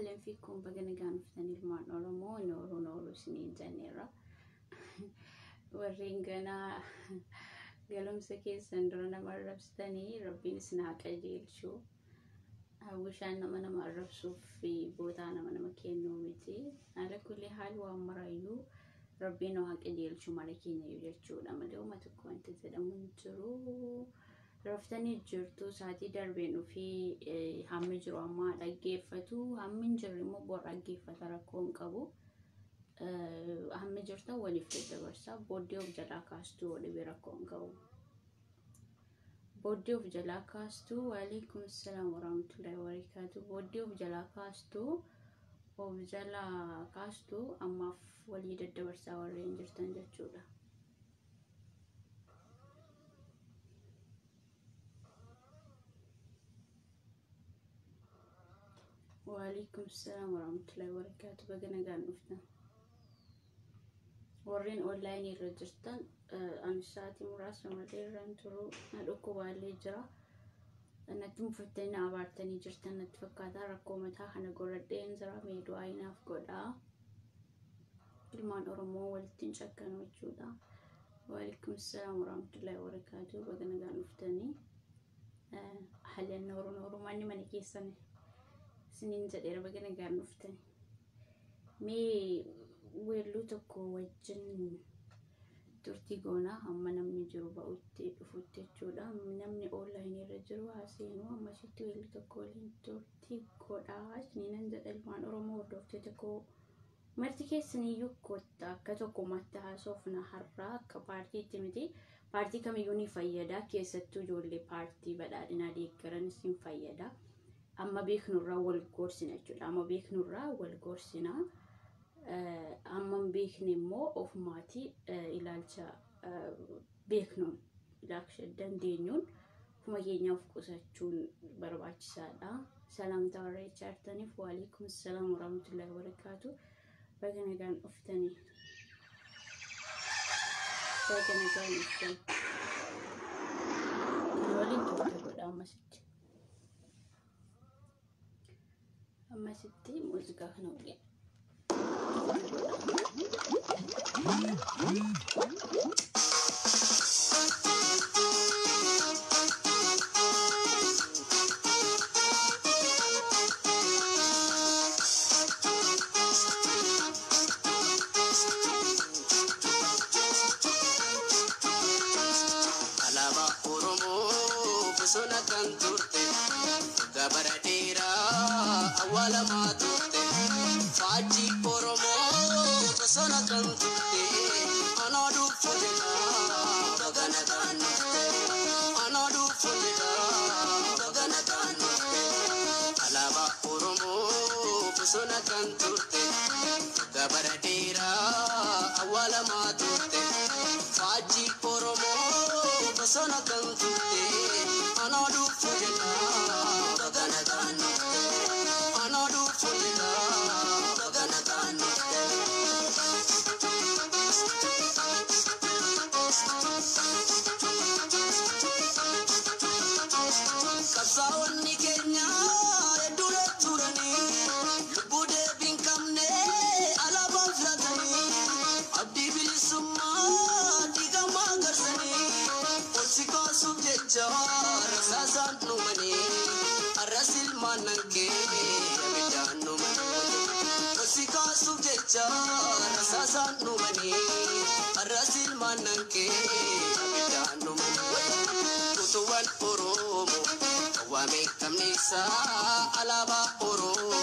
أهلا فيكم بقنا قاعد نفتني المان أورمو نورو سنين جانيرا ورينقنا قالوا مسكين سندرنا مرة بستني ربي نسناك أجيل شو وشان أنا مرة بشوف في بوتانا من مكان نومتي على كل حال وامرايو ربي نوهاك أجيل شو مالكين يجرشون أما لو ما تكون تزلمون ترو رفتني جرتو ساعتي دربين وفي هم جرو أما لقيفتو هم جرو مو برقيفة تراكون كابو هم جرتو ولي في الدرسة بوديو بجلا كاستو ولي بيراكون كابو بوديو بجلا كاستو وعليكم السلام ورحمة الله وبركاته بوديو بجلا كاستو وبجلا كاستو أما في وليد الدرسة والرينجر تنجتشولا وعليكم السلام ورحمة الله وبركاته بقنا قاعد نفتن ورين أونلاين يرجستان أنا ساعتي مراسة مديران ترو هالأكو والي جرا أنا تنفتني عبارتني جرتان نتفكاتا ركومتها حنا قردين زرا ميدو عينا في قدا كلمان أرمو والتنشكن وجودا وعليكم السلام ورحمة الله وبركاته بقنا قاعد نفتني حاليا نورو ماني ماني كيساني سنين جديرة بقنا قاعد نفتني مي ويلو تكو وجن ترتيقونا هم نمني جروبا وفتتشودا نمني أونلاين يرجروا هاسينو هم شتو ويلو تكو لين ترتيقودا سنين جد المان أرمو ودوفتي تكو مرتكي سنيو كوتا كتوكو متها صوفنا حرا كبارتي تمتي بارتي كم يوني فايدا كيستو جولي بارتي بدأنا ديكرن سين فايدا أما بيخنورا والكورسنا جودا أما بيخنورا والكورسنا أما بيخني مو أوف ماتي إلالشا بيخنون إلاكش دندينون فما ينيا فكوساتشون برباش سادا سلام تاري شارتني وعليكم السلام ورحمة الله وبركاته بقنا كان أفتني بقنا كان أفتني ولين تقول أما ستي موزقة خنولي awala maturte faji oromo sona kante anodu fulina dogana kanute anodu fulina dogana kanute alaba oromo sona kante gabaradira awala maturte faji oromo sona kante anodu fulina dogana kanute anodu fulina dogana kanute kasawani kenya edule turani lubude binkamne alaba flatani abdi bilisumma digama garsani osika subjecha rasasan numani arasil mananke abidanu mani osika subjecha rasasan numani arasil mananke abidanu mani tutuwan oromo wame kamnisa alaba oromo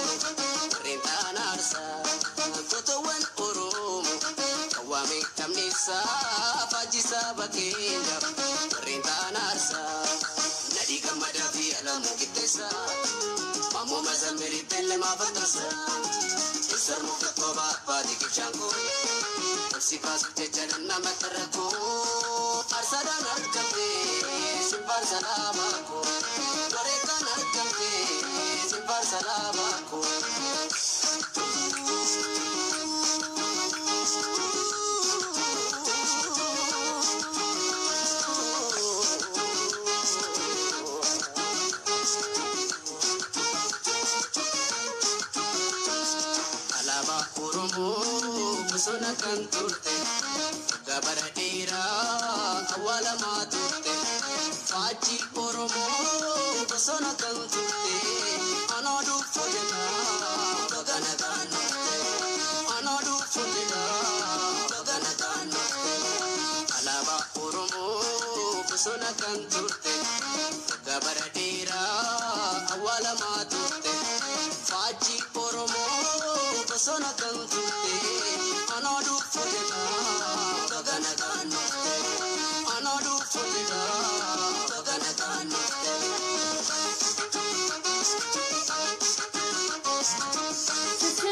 rintanarsa tutuwan oromo wame kamnisa fajisa bakinda rintanarsa nadi kamada fi alamu kitesa mamu mazamiri pelle mafatasa isar mukatoba padi kishanko sikas tejanna matarako arsadan arkamte simpar salamako lorekan arkamte simpar salamako kan turte gabara dheeraa awwaalamaa turte faajjii Oromoo bosona kan turte anaa dhufu jedhaa bagana gaanofte anaa dhufu jedhaa bagana gaanofte alaabaa Oromoo bosona kan turte gabara dheeraa awwaalamaa turte faajjii Oromoo bosona kan turte anaa dhufu jedhaa bagana gaanofte anaa dhufu jedhaa bagana gaanofte.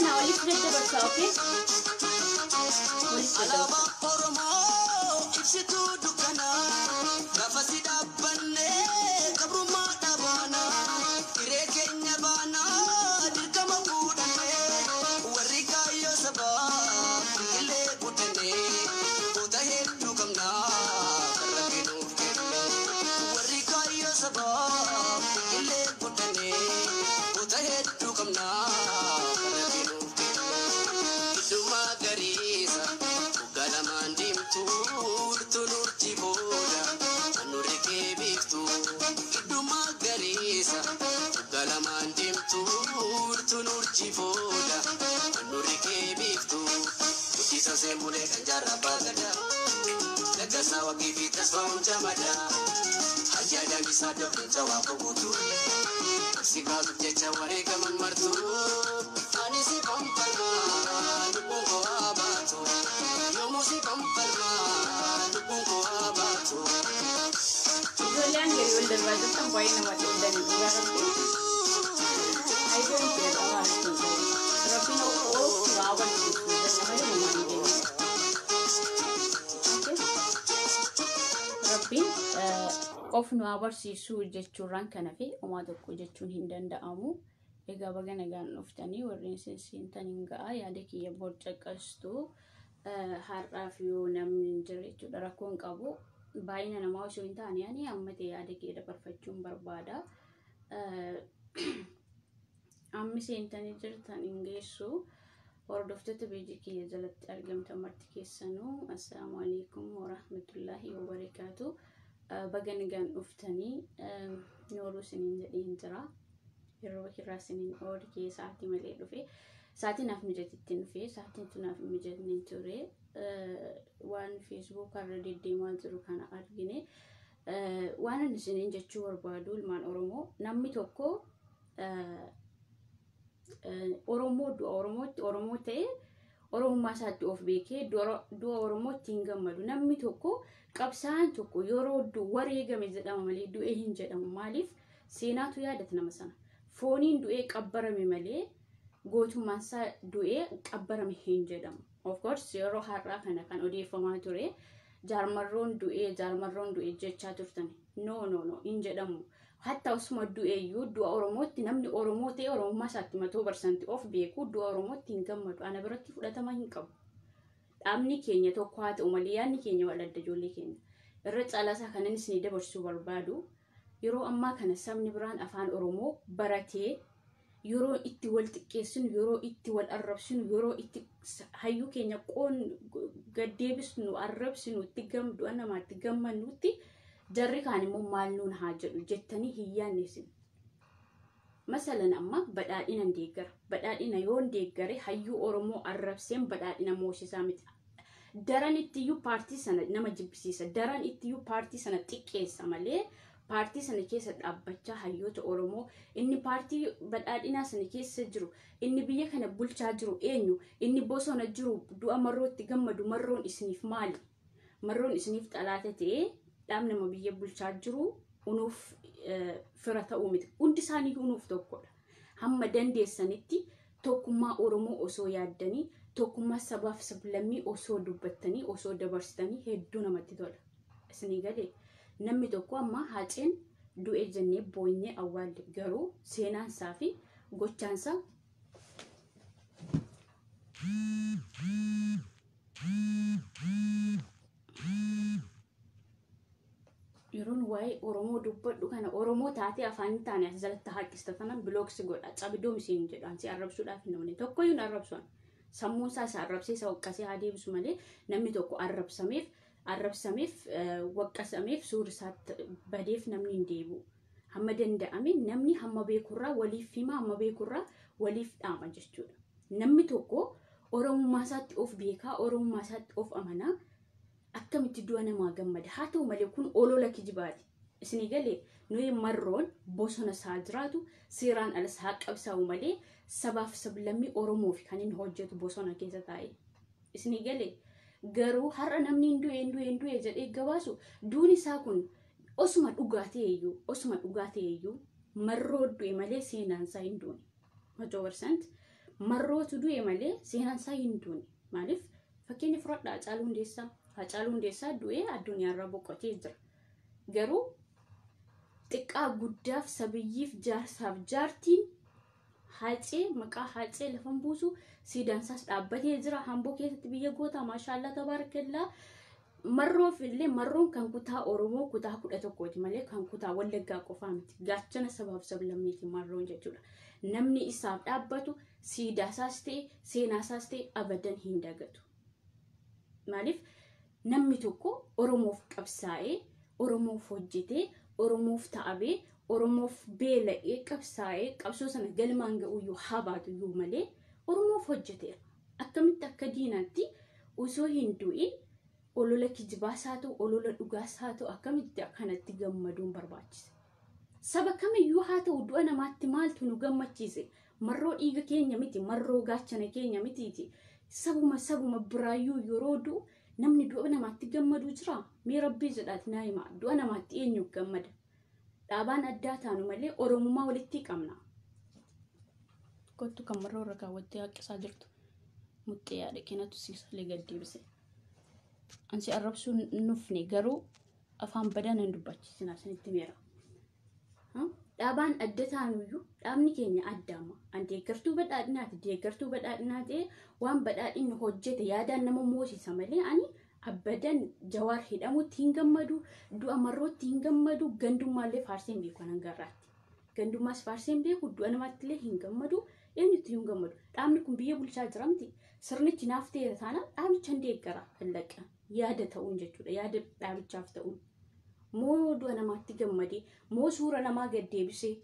Now, let's read the verse, okay? Alaabaa Oromoo ibsituu dukkanaa gaafa si dhaabbannee gabrummaa dhabaanaa hiree keenya baanaa dirqama fuudhannee warri kaayyoo sabaa illee guddannee goota hedduu qabnaa karra kennuuf kennee warri kaayyoo sabaa illee guddannee goota hedduu qabnaa karra kennuuf kennee idduma gariisa galamaan deemtu turtunuurti booda anurri kee beektu idduma gariisa galamaan deemtu turtunuurti booda anurri kee beektu guddisa seemulee kan jaarraa baagada laggasaa waqii fi tasfaa'uun jamada hayyaadhaan isaa dabrinsa waa foguutu si kaasuuf jecha wareegaman martu ani si kompalmaa lubbuun koo abaatu yoomuu si kompalmaa lubbuun koo abaatu. Ijoolleen gadi wal darbaatan baay'ee namatti oolanii dhugaarratti. I don't care about it. Rabbiin oofu waa wal dhiibbuu malee uumaan deemu. Rabbiin ofnu abarsiisuu jechuurraan kana fi homaa tokko jechuun hin danda'amu. Egaa baga nagaan dhuftanii warreen seentaniin ga'a yaada kiyya borcaqqastu har'aaf yoo namni hin jirre jechuudha rakkoon qabu baay'ina namaa osoo hin taane ani amma ta'e yaada kiyya dabarfachuun barbaada. Ammi seentanii jirtan hin geessu hordoftoota beejii kiyya jalatti argamtan marti keessanuu assalaamu alaikum warahmatullaahi wabarakaatu. Baga nagaan dhuftanii nooruu isiniin jedheen jira. Yeroo hirraa isiniin oolkee sa'aatii malee dhufe sa'aatii naaf mijatittiin dhufe sa'aatiin tun naaf mijatni ture waan Facebook irra deddeemaa jiru kana argine waan ani isiniin jechuu barbaadu ilmaan Oromoo namni tokko Oromoo du'a Oromoo ta'e Oromummaa isaatti of beekee du'a Oromootti hin gammadu namni tokko qabsaa'aan tokko yeroo wareegame jedhama malee du'ee hin jedhamu maaliif seenaatu yaadata nama sana. Fooniin du'ee qabbarame malee gootummaan isaa du'ee qabbarame hin jedhamu. Of course yeroo har'aa kana kan odeeffamaa ture jaarmarroon du'ee jechaa turtan. No hin jedhamu. Hatta osuma du'eeyyuu du'a Oromootti namni Oromoo ta'e Oromummaa isaatti 100% of beeku du'a Oromootti hin gammadu. Ana biratti fudhatama hin qabu. Dhaabni keenya tokko haa ta'u malee yaadni keenya wal adda ijoollee keenya. Irra caalaasaa kanan isin dabarsuu barbaadu. Yeroo ammaa kana sabni biraan afaan Oromoo baratee yeroo itti wal xiqqeessinu yeroo itti wal arrabsinu yeroo itti hayyuu keenya qoon gaddeebisnu arrabsinu itti gamdu namaatti gammannutti jarri kaan immoo maal nuun haa jedhu jettanii hin yaannesin. Masalan amma badhaadhina deeggara. Badhaadhina yoo deeggare hayyuu Oromoo arrabseen badhaadhina moosisaa miti. Daran ittiyyuu paartii sana nama jibbisiisa. Daran ittiyyuu paartii sana xiqqeessa malee paartii sana keessa dhaabbachaa hayyoota Oromoo inni paartii badhaadhinaa sana keessa jiru inni biyya kana bulchaa jiru eenyu inni bosona jiru du'a marrootti gammadu marroon isiniif maali? Marroon isiniif xalaata ta'ee dhaabni nama biyya bulchaa jiru unuuf fira ta'uu miti. Hundi isaanii unuuf tokkodha. Hamma dandeessanitti tokkummaa Oromoo osoo yaaddanii tokkummaa sabaaf sablammii osoo dubbattanii osoo dabarsitanii hedduu namatti tola. Isinii galee namni tokko amma haaceen du'ee jennee boo'inee awwaalle garuu seenaansaa fi gochaansaa yeroon waa'ee Oromoo dubbadhu kana Oromoo taatee afaan taane as jalatti haqistatanan bilooksi godha cabidoo misiin jedhaan si arrabsuudhaaf hin namne tokkoyyuu arrabsuun sammuun isaa arrabsee isa waqqasee haa deebisu malee namni tokko arrabsameef waqqasameef suurri isaatti badeef namni hin deebi'u. Hamma danda'ame namni hamma beekurraa waliif hima, hamma beekurraa waliif dhaama jechuudha. Namni tokko oromummaa isaatti of beekaa, oromummaa isaatti of amanaa akkamitti du'a namaa gammada. Haa ta'u malee kun olola kijibaati. Isinii galee nuyi marroon bosona isaa jiraatu seeraan alas haa qabsaa'u malee sabaaf sablammii Oromoof kan inni hojjetu bosona keessa taa'e. Isinii galee garuu har'a namni hin du'e jedhee gabaasu duun isaa kun osuma dhugaa ta'eeyyuu marroo du'e malee seenaan isaa hin duune. 100% marrootu du'e malee seenaan isaa hin duune. Maaliif fakkeenya fudhadhaa Hacaaluu Hundeessaa du'ee addunyaarraa boqotee jira. Garuu xiqqaa guddaaf sabiyyiif jaarsaaf jaartiin Hacee maqaa Hacee lafan buusu siidaan isaas dhaabbatee jira. Hamboo keessatti biyya gootaa maashaallah tabaarakallaa. Marroon kan kutaa Oromoo kutaa 11ti malee kan kutaa Wallaggaa qofaa miti. Gaachana sabaaf sablammiiti marroon jechuudha. Namni isaaf dhaabbatu siidaa isaas ta'e seenaa isaas ta'e abadan hin dagatu. Maaliif namni tokko Oromoof qabsaa'ee, Oromoof hojjetee, Oromoof ta'abee, Oromoof beela'ee qabsaa'ee qabsoo sana galmaan ga'uyyuu habaatuyyuu malee Oromoof hojjeteera. Akkamitti akka diinaatti osoo hin du'in olola kijibaas haa ta'u, olola dhugaas haa ta'u akkamitti kanatti gammaduun barbaachisa. Saba kamiyyuu haa ta'u du'a namaatti maaltu nu gammachiise? Marroo dhiiga keenya miti, marroo gaachana keenya mitiiti. Sabuma biraayyuu yeroo du'u namni du'a namaatti gammadu jira. Mee rabbii jedhaati naa himaa du'a namaatti eenyu gammada? Dhaabaan addaa taanu malee Oromummaa walitti qabna. Kottu kan marroo irra kaawwattee haqqisaa jirtu. Muxxee yaada keenatu siisalee gad deebise. Ansi arrabsuu nufne garuu afaan badaan hin dubbachiisinaa isinitti meera. Dhaabaan adda taanuyyuu dhaabni keenya addaama. An deeggartuu badhaadhinaa ta'e waan badhaadhinni hojjete yaadaan nama moosisa malee ani abadan Jawaar hidhamutti hin gammadu, du'a marrootti hin gammadu, gandummaallee faarseen beeku nan garraatti. Gandummaas faarseen beeku du'a namaattillee hin gammadu, eenyutti hin gammadu. Dhaabni kun biyya bulchaa jiramti. Sirnichi naaf ta'e taana dhaabicha hin deeggara hallaqa. Yaada ta'uun jechuudha. Yaada dhaabichaaf ta'uun. Moo du'a namaatti gammadee, moo suura namaa gad deebisee,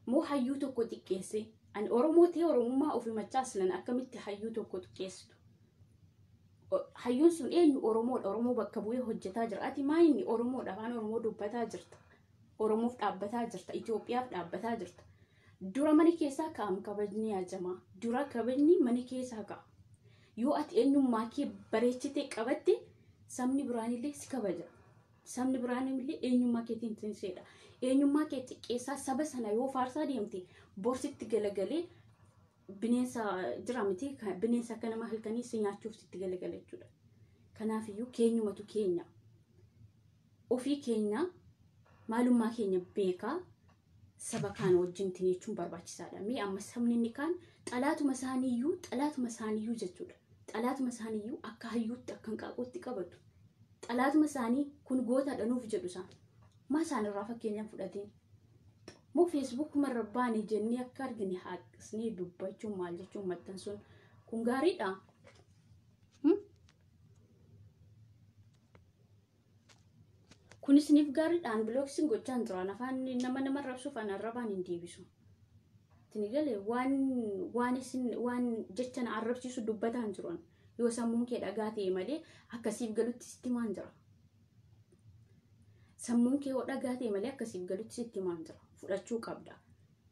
moo hayyuu tokko xiqqeessee. Ani Oromoo ta'e Oromummaa ofii machaas lan akkamitti hayyuu tokko xiqqeessitu. Hayyuun sun eenyu Oromoodha. Oromoo bakka bu'ee hojjetaa jira. Ati maa inni Oromoodha afaan Oromoo dubbataa jirta. Oromoof dhaabbataa jirta. Itoophiyaaf dhaabbataa jirta. Dura mana keessaa kaa'amu kabajni yaajamaa. Dura kabajni mana keessaa ka'a. Yoo ati eenyummaa kee bareechitee qabatte sabni biraanillee si kabaja. Sabni biraanillee eenyummaa keetiin tinseedha. Eenyummaa kee xiqqeessaa saba sana yoo faarsaa deemte borsitti galagalee bineensa jira miti bineensa akka nama halkanii si nyaachuuf sitti galagala jechuudha. Kanaafiyyuu keenyumatu keenya. Ofii keenya maalummaa keenya beekaa saba kaan wajjin tineechuun barbaachisaadha. Mee amma sabni inni kaan xalaatuma isaaniiyyuu jechuudha. Xalaatuma isaaniiyyuu akka hayyuutti akka hanqaaqootti qabatu. Xalaatuma isaanii kun gootaadha nuuf jedhu isaan. Maa isaanirraa fakkeenyaan fudhateen. Moo Facebook marra baane jennee akka argine haaqisnee dubbachuun maal jechuun maxxansuun kun gaariidha. Kunis niif gaariidhaan bilooksiin gochaan jiraan afaan nama rabsuuf an arrabaan hin deebisu. Tini galee waan jechan arrabsiisu dubbataan jiran yoo sammuun kee dhagaa ta'e malee akkasiif galutti sitti maan jira. Sammuun kee dhagaa ta'e malee akkasiif galutti sitti maan jira. Fudhachuu qabda.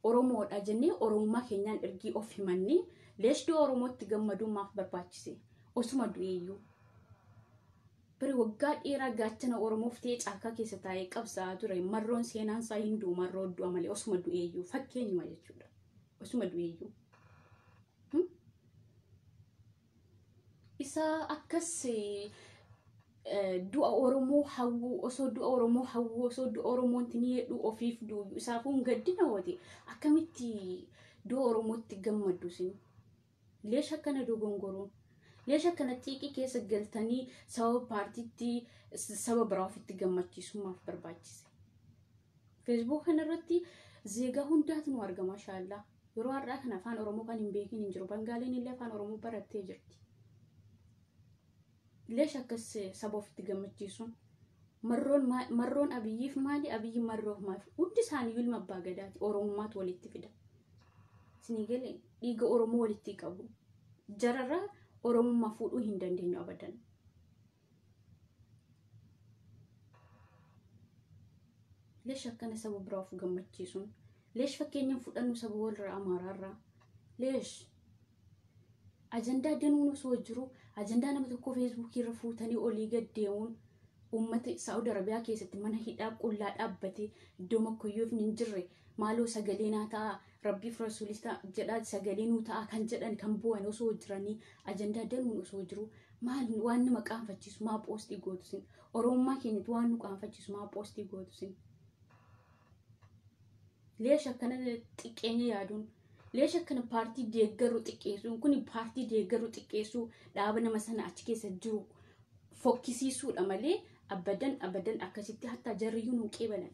Oromoodha jennee Oromummaa keenyaan ergii of himannee leeshdoo Oromootti gammadummaaf barbaachise. Osuma du'eeyyuu. Bari waggaa dheeraa gaachana Oromoof ta'ee caakkaa keessa taa'ee qabsaa'aa ture. Marroon seenaan isaa hin du'u marroo du'a malee osuma du'eeyyuu fakkeenyuma jechuudha. Osuma du'eeyyuu. Isa akkas du'a Oromoo hawwuu osoo du'a Oromoo hawwuu osoo du'a Oromoon tinii hedhuu ofiif du'u isaafuun gaddina wati akkamitti du'a Oromootti gammaddu sin leesha akkana dogongoroon leesha akkana xiiqii keessa galtanii saba paartiitti saba biraa ofitti gammachiisummaaf barbaachise. Facebook kanarratti zeegaa hundaatu nu argama maashaallah. yeroo har'aa kana afaan oromoo kan hin beekin hin jiru. Bangaaliin illee afaan oromoo barattee jirti. Leesh akkas saba ofitti gammachiisuun marroon abiyyiif maali, abiyyi marroof maali? Hundi isaanii ilma abbaa gadaati. Oromummaatu walitti fida. Isinii galee dhiiga oromoo walitti qabu. Jararraa oromummaa fuudhuu hin dandeenyu abadan. Leesh akkana saba biraa of gammachiisuun. Leesh fakkeenyaan fudhannu saba walirraa Amaaraarraa. Leesh ajandaa danuun osoo jiru ajandaa nama tokko feesbuukii irra fuutanii olii gad deemuun ummata Saudi Arabiyaa keessatti mana hidhaa qullaa dhaabbatee iddoo makkoyyoof hin jirre maaloo sagalee naa ta'a rabbiif rasuulista jedhaa sagalee nuu ta'a kan jedhan kan bu'an osoo jiranii ajandaa danuun osoo jiru maal waan nama qaanfachiisu maa poostii gootu sin oromummaa keenyatti waan nu qaanfachiisu maa poostii gootu sin. Leesh akkana xiqqeenya yaaduun leesh akkana paartii deeggaruu xiqqeessuun kun paartii deeggaruu xiqqeessuu dhaaba nama sana achi keessa jiru fokkisiisuudha malee abadan akkasitti hatta jarriyyuu nu qeebalan.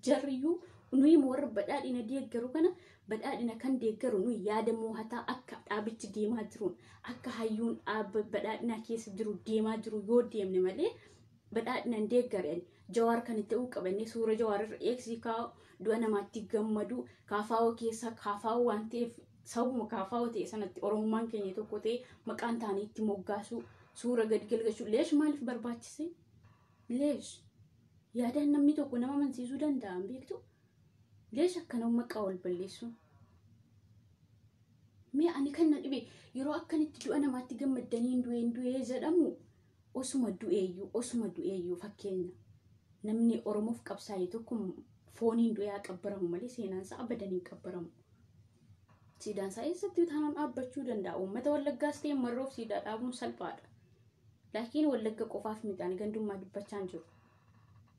Jarriyyuu nuyi warra badhaadhina deeggaru kana badhaadhina kan deeggaru nuyi yaadamoo hataa akka dhaabichi deemaa jiruun akka hayyuun dhaaba badhaadhina keessa jiru deemaa jiru yoo deemne malee badhaadhina deeggaran Jawaar kan ta'uu qabannee suura Jawaar irra eegsii kaa'u du'a namaatti gammadu kaafaa'oo keessa kaafaa'oo waan ta'eef sabuma kaafaa'oo ta'e sanatti oromummaan keenya tokko ta'e maqaan taanii itti moggaasu suura gadi galgalchuu. Leesh maaliif barbaachise? Leesh yaadaan namni tokko nama amansiisuu danda'an beektu. Leesh akkana maqaa wal balleessu. Mee ani kan na dhibe yeroo akkanitti du'a namaatti gammadanii du'ee jedhamu osuma du'eeyyuu fakkeenya namni oromoof qabsaa'e tokko fooniin du'aa qabbaramu malee seenaansa abadan hin qabbaramu. Siidaansaa eessatti taanaan dhaabbachuu danda'a. Uummata Wallaggaas ta'e marroof siidaa dhaabuun salphaadha. Laakiin Wallagga qofaaf midhaan gandummaa dubbachaa hin jiru.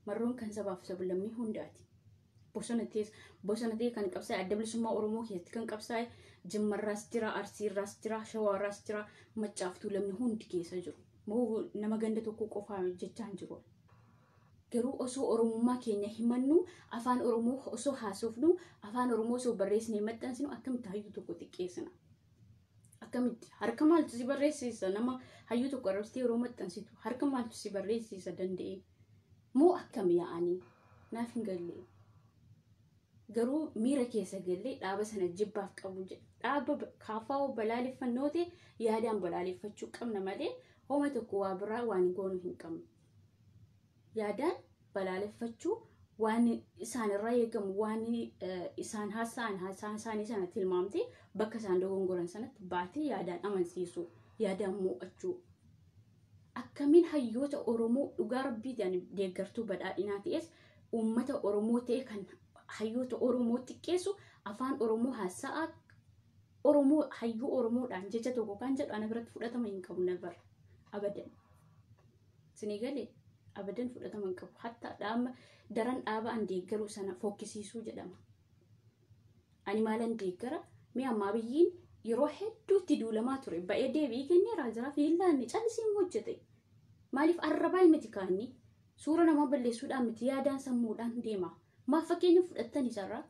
Marroon kan sabaaf sablammii hundaati. Bosona ta'e kan qabsaa'e adda bilisummaa Oromoo keessatti kan qabsaa'e Jimmarraas jira, Arsiirraas jira, Shawaarraas jira, Maccaaftuu lamni hundi keessa jiru. Moo nama ganda tokko qofaa jechaa hin jiru. Garuu osoo oromummaa keenya himannu afaan oromoo osoo haasofnu afaan oromoo osoo barreessine maxxansinu akkamitti hayyuu tokko xiqqeessina? Akkamitti harka maaltu si barreessisa nama hayyuu tokko arrabsitee yeroo maxxansitu harka maaltu si barreessisa danda'e? Moo akkam yaa'anii naaf hin galle. Garuu miira keessa galle dhaaba sana jibbaaf qabu dhaaba kaafaa'oo balaaleffannoo ta'e yaadaan balaaleffachuu qabna malee hooma tokko waa biraa waan goonu hin qabnu. Yaadaan balaaleffachuu waan isaan irraa eegamu waan isaan haasa'an isaanii sana tilmaamtee bakka isaan dogongoran sanatti baatee yaadaan amansiisu yaadaan mo'achuu. Akkamiin hayyoota Oromoo dhugaa rabbiitiin deeggartuu badhaadhinaa ta'es uummata Oromoo ta'e kan hayyoota Oromoo xiqqeessu afaan Oromoo haasa'aa Oromoo hayyuu Oromoodhaan jecha tokko kan jedhu ana biratti fudhatama hin qabu nabar abadan. Isinii galee abadan fudhatama hin qabu. Hatta daran dhaaba an deeggaru sana fokkisiisuu jedhama. Ani maalan deeggara mee ammaa biyyiin yeroo hedduutti duulamaa ture ba'ee deebii kenneeraa jira fiillaanni calisiin hojjete. Maaliif arrabaa miti kaanni suura nama balleessuudhaan miti yaadaan sammuudhaan deema. Maaf fakkeenya fudhattan isarraa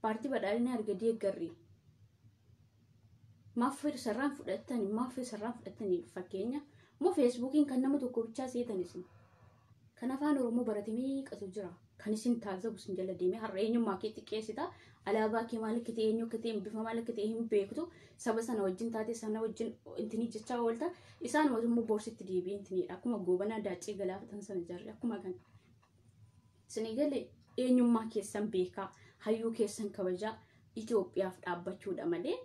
paartii badhaadhinaa erga deeggarri. Maaf sarraan fudhattanii fakkeenya moo feesbuukiin kan nama tokko bichaa seetanis. Kan afaan Oromoo baratamee qatu jira. Kan isin taasisu sin jala deemee har'a eenyummaa kee xiqqeessita. Alaabaa kee maal akka ta'e eenyu akka ta'e bifa maal akka ta'e hin beektu. Saba sana wajjin taate sana wajjin intini jechaa oolta. Isaan mootummaa boorsitti deebi'ee intinidha. Akkuma goobanaa daacii galaafatan sana jarri akkuma kan. Isinii galee eenyummaa keessan beekaa hayyuu keessan kabajaa Itoophiyaaf dhaabbachuudha malee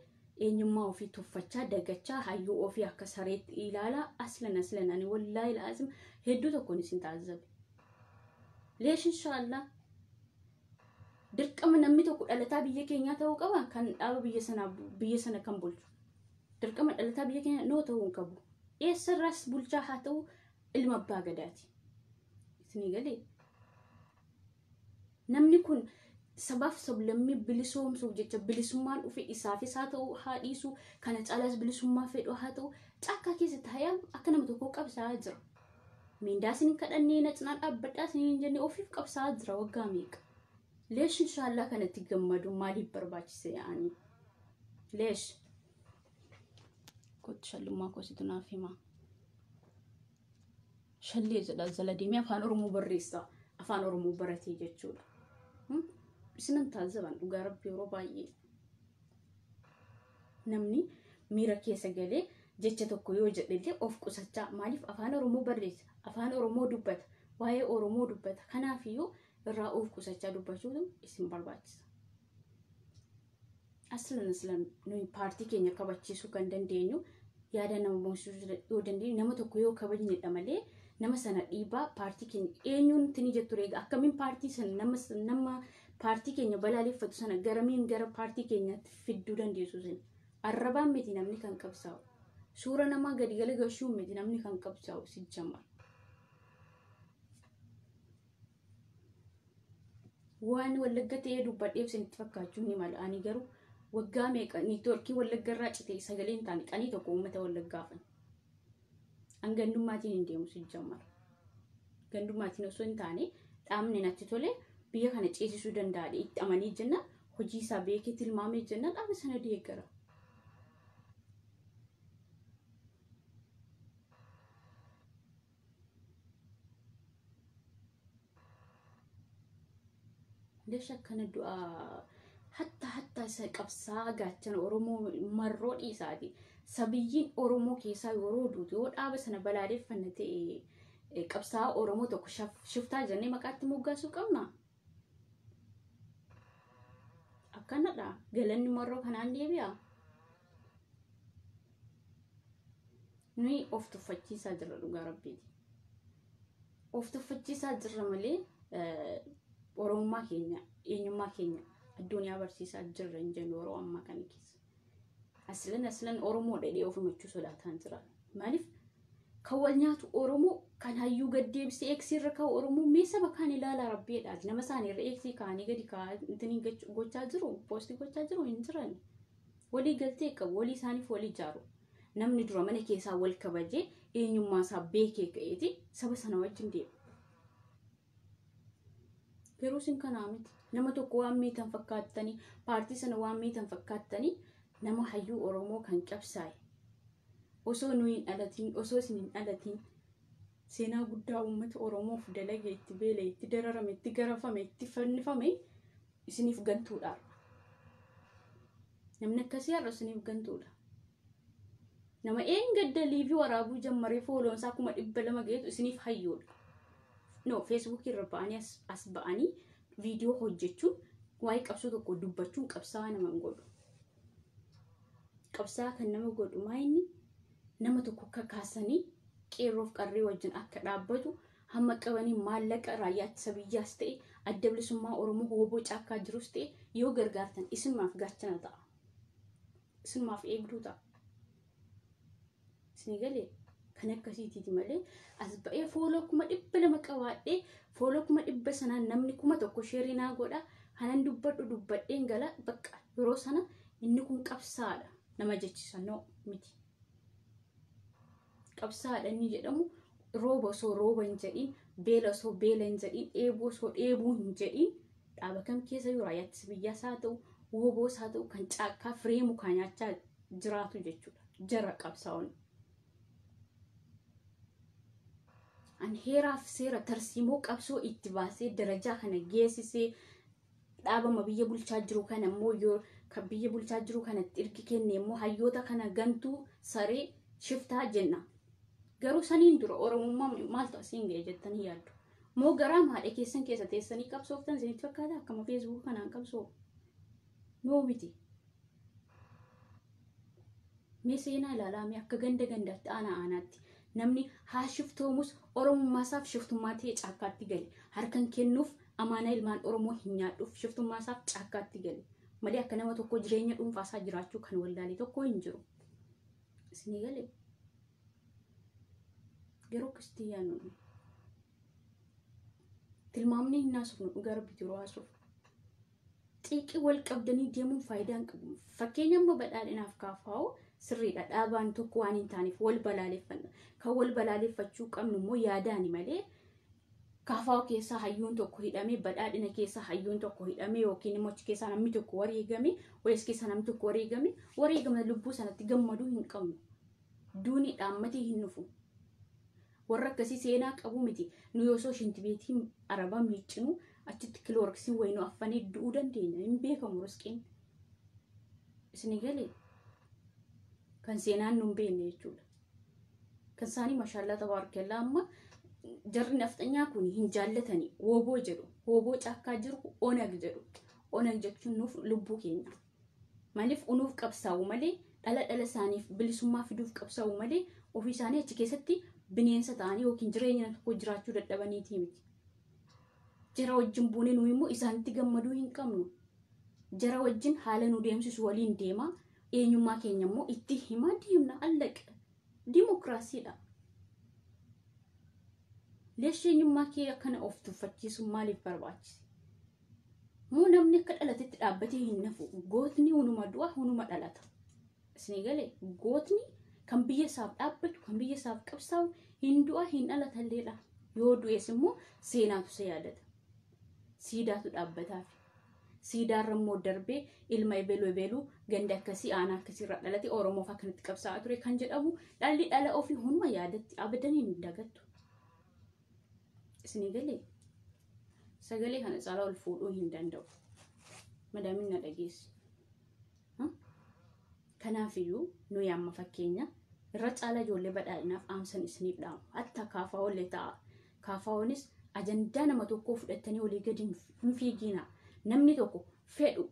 eenyummaa ofii tuffachaa dagachaa hayyuu ofii akka sareetti ilaalaa aslan ani wallaahi laazim hedduu tokkoon isin taasisabe. Leesh inshaallah dirqama namni tokko dhalataa biyya keenyaa ta'uu qaba kan dhaaba biyya sana kan bulchu. Dirqama dhalataa biyya keenyaa noo ta'uu qabu. Eessarraas bulchaa haa ta'u ilma abbaa gadaati. Isinii galee namni kun sabaaf sablammii bilisoomsuuf jecha bilisummaan dhufe isaaf isaa ta'uu haa dhiisu kana caalaas bilisummaa fedhu haa ta'u caakkaa keessatti hayaan akka nama tokko qabsaa jira. Mindaasin kadhannee na cinaa dhaabbadhaa siniin jennee ofiif qabsaa jira waggaa meeqa. Leesh inshaallah kanatti gammadu maaliif barbaachise yaa'anii. ليش كنت شلما كوسيتنا فيما شلي زلديمي أفان أورمو بريسا أفان أورمو برتي جتشولا سنن تازبان وقارب يوروباي نمني ميرا كيسا قالي جتشا توكو يوجد لدي أوف قسطا ماليف أفان أورمو بريس أفان أورمو دبت واي أورمو دبت خنا فيو الرا أوف قسطا دبتشولم اسم برباتس أصلاً نوي بارتي كينيا كبتشيسو كندن دينيو يادا نما بونسو يودن دي نما توكو يو كبجني الأمالي نما سنة إيبا بارتي كينيا إنيون تنيجي توريغ أكمين بارتي سنة نما بارتي كينيا بلالي فتو سنة غرامين غرا بارتي كينيا في الدودان ديسو سن الربان متي نمني كان كبساو سورة نما غدي غالي غشو متي نمني كان كبساو سيجمع وان ولغت يدو بديف سن تفكاچوني مال اني غرو وغامي قني توركي ولغرا چتي سغلين تاني قني تو قومته ولغافن ان غندوماتي نديمو سيجمع غندوماتي نو سن تاني دامني ناتتولي بيه كان چيسو دندادي اتامني جنا خوجي سابيكي تلمامي جنا دام سنه ديغرا ليش كان الدعاء حتى سقبسا غاچن اورومو مرو ديسادي سبيين اورومو كيسا يورودو يود ابسنا بلادي فنتي قبسا اورومو تو شفتا جني مقات موغاسو قمنا اكندا غلن مرو كنان ديبيا ني اوف تفچي ساجر غربي اوف تفچي ساجر ملي اوروما كينيا اينما كينيا الدنيا برسيسا جرن جنورو اما كان كيس اصلا اورومو ددي اوف مچو سوداتان ترا مالف كولنياتو اورومو كان هيو غديب سي اكسي ركاو اورومو ميسا بكاني لا ربي داج نمساني ريكسي كاني غدي كا انتني غوچا جرو بوستي غوچا جرو انتران ولي غلتي ك ولي ساني فولي جارو نمني درو مني كيسا ول كبجي اينما سا بيكي كيتي سبسنا وجن دي كيروسين كنامت نما توكو وامي تنفكاتني بارتي سنة وامي تنفكاتني نما حيو أورومو كان كبساي وسو نوين ألاتين وسو سنين ألاتين سينا قدا أمت أورومو فدلقي اتبالي اتدررمي اتقرفمي اتفنفمي سنيف غنتو دار نمنا كسيار سنيف غنتو دار نما إين قد ليفي ورابو جمري فولون ساكوما إبلا مجيت سنيف حيول no Facebook irrabani asba'ani video hojjechuun waa'ee qabsoo tokko dubbachuun qabsaa nama godhu qabsaa kan nama godhu maayini nama tokko kakaasanii qeerroof qarree wajjin akka dhaabbatu hamma qabanii maallaqa raayyaatti sabiyyaas ta'e adda bilisummaa Oromoo hoboo caakkaa jirus ta'e yoo gargaartan isinmaaf gaachana ta'a isinmaaf eegduu ta'a isinigalee kan akkasiitiiti malee asba'ee fooloo kuma dhibba lama qabaadhee fooloo kuma dhibba sanaan namni kuma tokko sheerinaa godha hanan dubbadheen gala bakka yeroo sana inni kun qabsaadha nama jechisa no miti qabsaadha inni jedhamu rooba soo rooba hin jedhin beela soo beela hin jedhin dheebuu soo dheebuu hin jedhin dhaaba kam keessa yoo raayyaatti biyyaas haa ta'u woboos haa ta'u kan caakkaa fireemu kaa nyaachaa jiraatu jechuudha jara qabsaa'oon an heeraaf seera tarsiimoo qabsoo itti baasee darajaa kana geessisee dhaabama biyya bulchaa jiru kana immoo yoo kan biyya bulchaa jiru kanatti ergi kenne immoo hayyoota kana gantuu saree shiftaa jenna garuu saniin dura oromummaa maaltu asiin ga'e jettanii yaaddu moo garaa haadha keessan keessa teessanii qabsooftan isinitti fakkaata akkama Facebook kanaan qabsoo noo miti mee seenaa ilaalame akka gandaatti aanaatti namni haa shiftoomus oromummaa shiftummaatee caakkaatti gale harkan kennuuf amaana ilmaan Oromoo hin nyaadhuuf shiftummaa isaaf caakkaatti gale malee akka nama tokko jireenya dhuunfaasaa jiraachuu kan wallaalee tokko hin jiru isinii galee garuu kristiyaanonni tilmaamni hin naasufnu dhugaa rabbitti yeroo haasuuf xiiqii wal qabdanii deemuun faayidaa hin qabu fakkeenya amma badhaadhinaaf kaafaa'u sirriidha dhaabaan tokko waan hin taaneef wal balaaleffanna kan wal balaaleffachuu qabnu immoo yaadaani malee Kaafaa keessa hayyuun tokko hidhamee badhaadhina keessa hayyuun tokko hidhamee yookiin immoo achi keessa namni tokko wareegame wayis keessa namni tokko wareegame lubbuu sanatti gammaduu hin qabnu. Duuni dhaammatee hin nufu. Warra akkasii seenaa qabu miti. Nu yoosoo shinti beetiin araba miiccinu achitti kiloorksiin wayinuu affanee du'uu dandeenya. Hin beekamu risqiin. Isin galee kan seenaan nu hin beekne jechuudha. Kan isaanii mashaallaa tabaarkallaa amma jarri nafxanyaa kun hin jaallatanii wooboo jedhu. Wooboo caakkaa jiru onag jedhu. Onag jechuun nuuf lubbuu keenya. Maaliif unuuf qabsaa'u malee dhala isaaniif bilisummaa fiduuf qabsaa'u malee ofii isaanii achi keessatti bineensa ta'anii yookiin jireenya tokko jiraachuu dadhabaniiti miti. Jara wajjin buunee nu immoo isaanitti gammaduu hin qabnu. Jara wajjin haala nu deemsisu waliin deema. Eenyummaa keenya immoo itti himaa deemna allaqa. Dimokiraasiidha. Leesheenyummaa kee akkana of tuffachiisu maaliif barbaachise? Moo namni akka dhalatetti dhaabbatee hin nafu. Gootni hunuma du'a hunuma dhalata. Isin galee gootni kan biyya isaaf dhaabbatu kan biyya isaaf qabsaa'u hin du'a hin dhalatalleedha. Yoo du'es immoo seenaatu isa yaadata. Siidaatu dhaabbataaf. Siidaarra immoo darbee ilma ebeluu ganda akkasii aanaa akkasiirra dhalate Oromoof akkanatti qabsaa'aa ture kan jedhamu dhalli dhala ofii hunuma yaadatti abadanii hin dagattu. Isin galee sagalee kana caalaa ol fuudhuu hin danda'u. Madaamin na dhageessi. Kanaafiyyuu nuyi amma fakkeenya irra caalaa ijoollee badhaadhinaaf aamsan isiniif dhaamu. Hatta kaafaa'ollee ta'a. Kaafaa'onis ajandaa nama tokkoo fudhatanii olii gadi hin fiigina. Namni tokko fedhu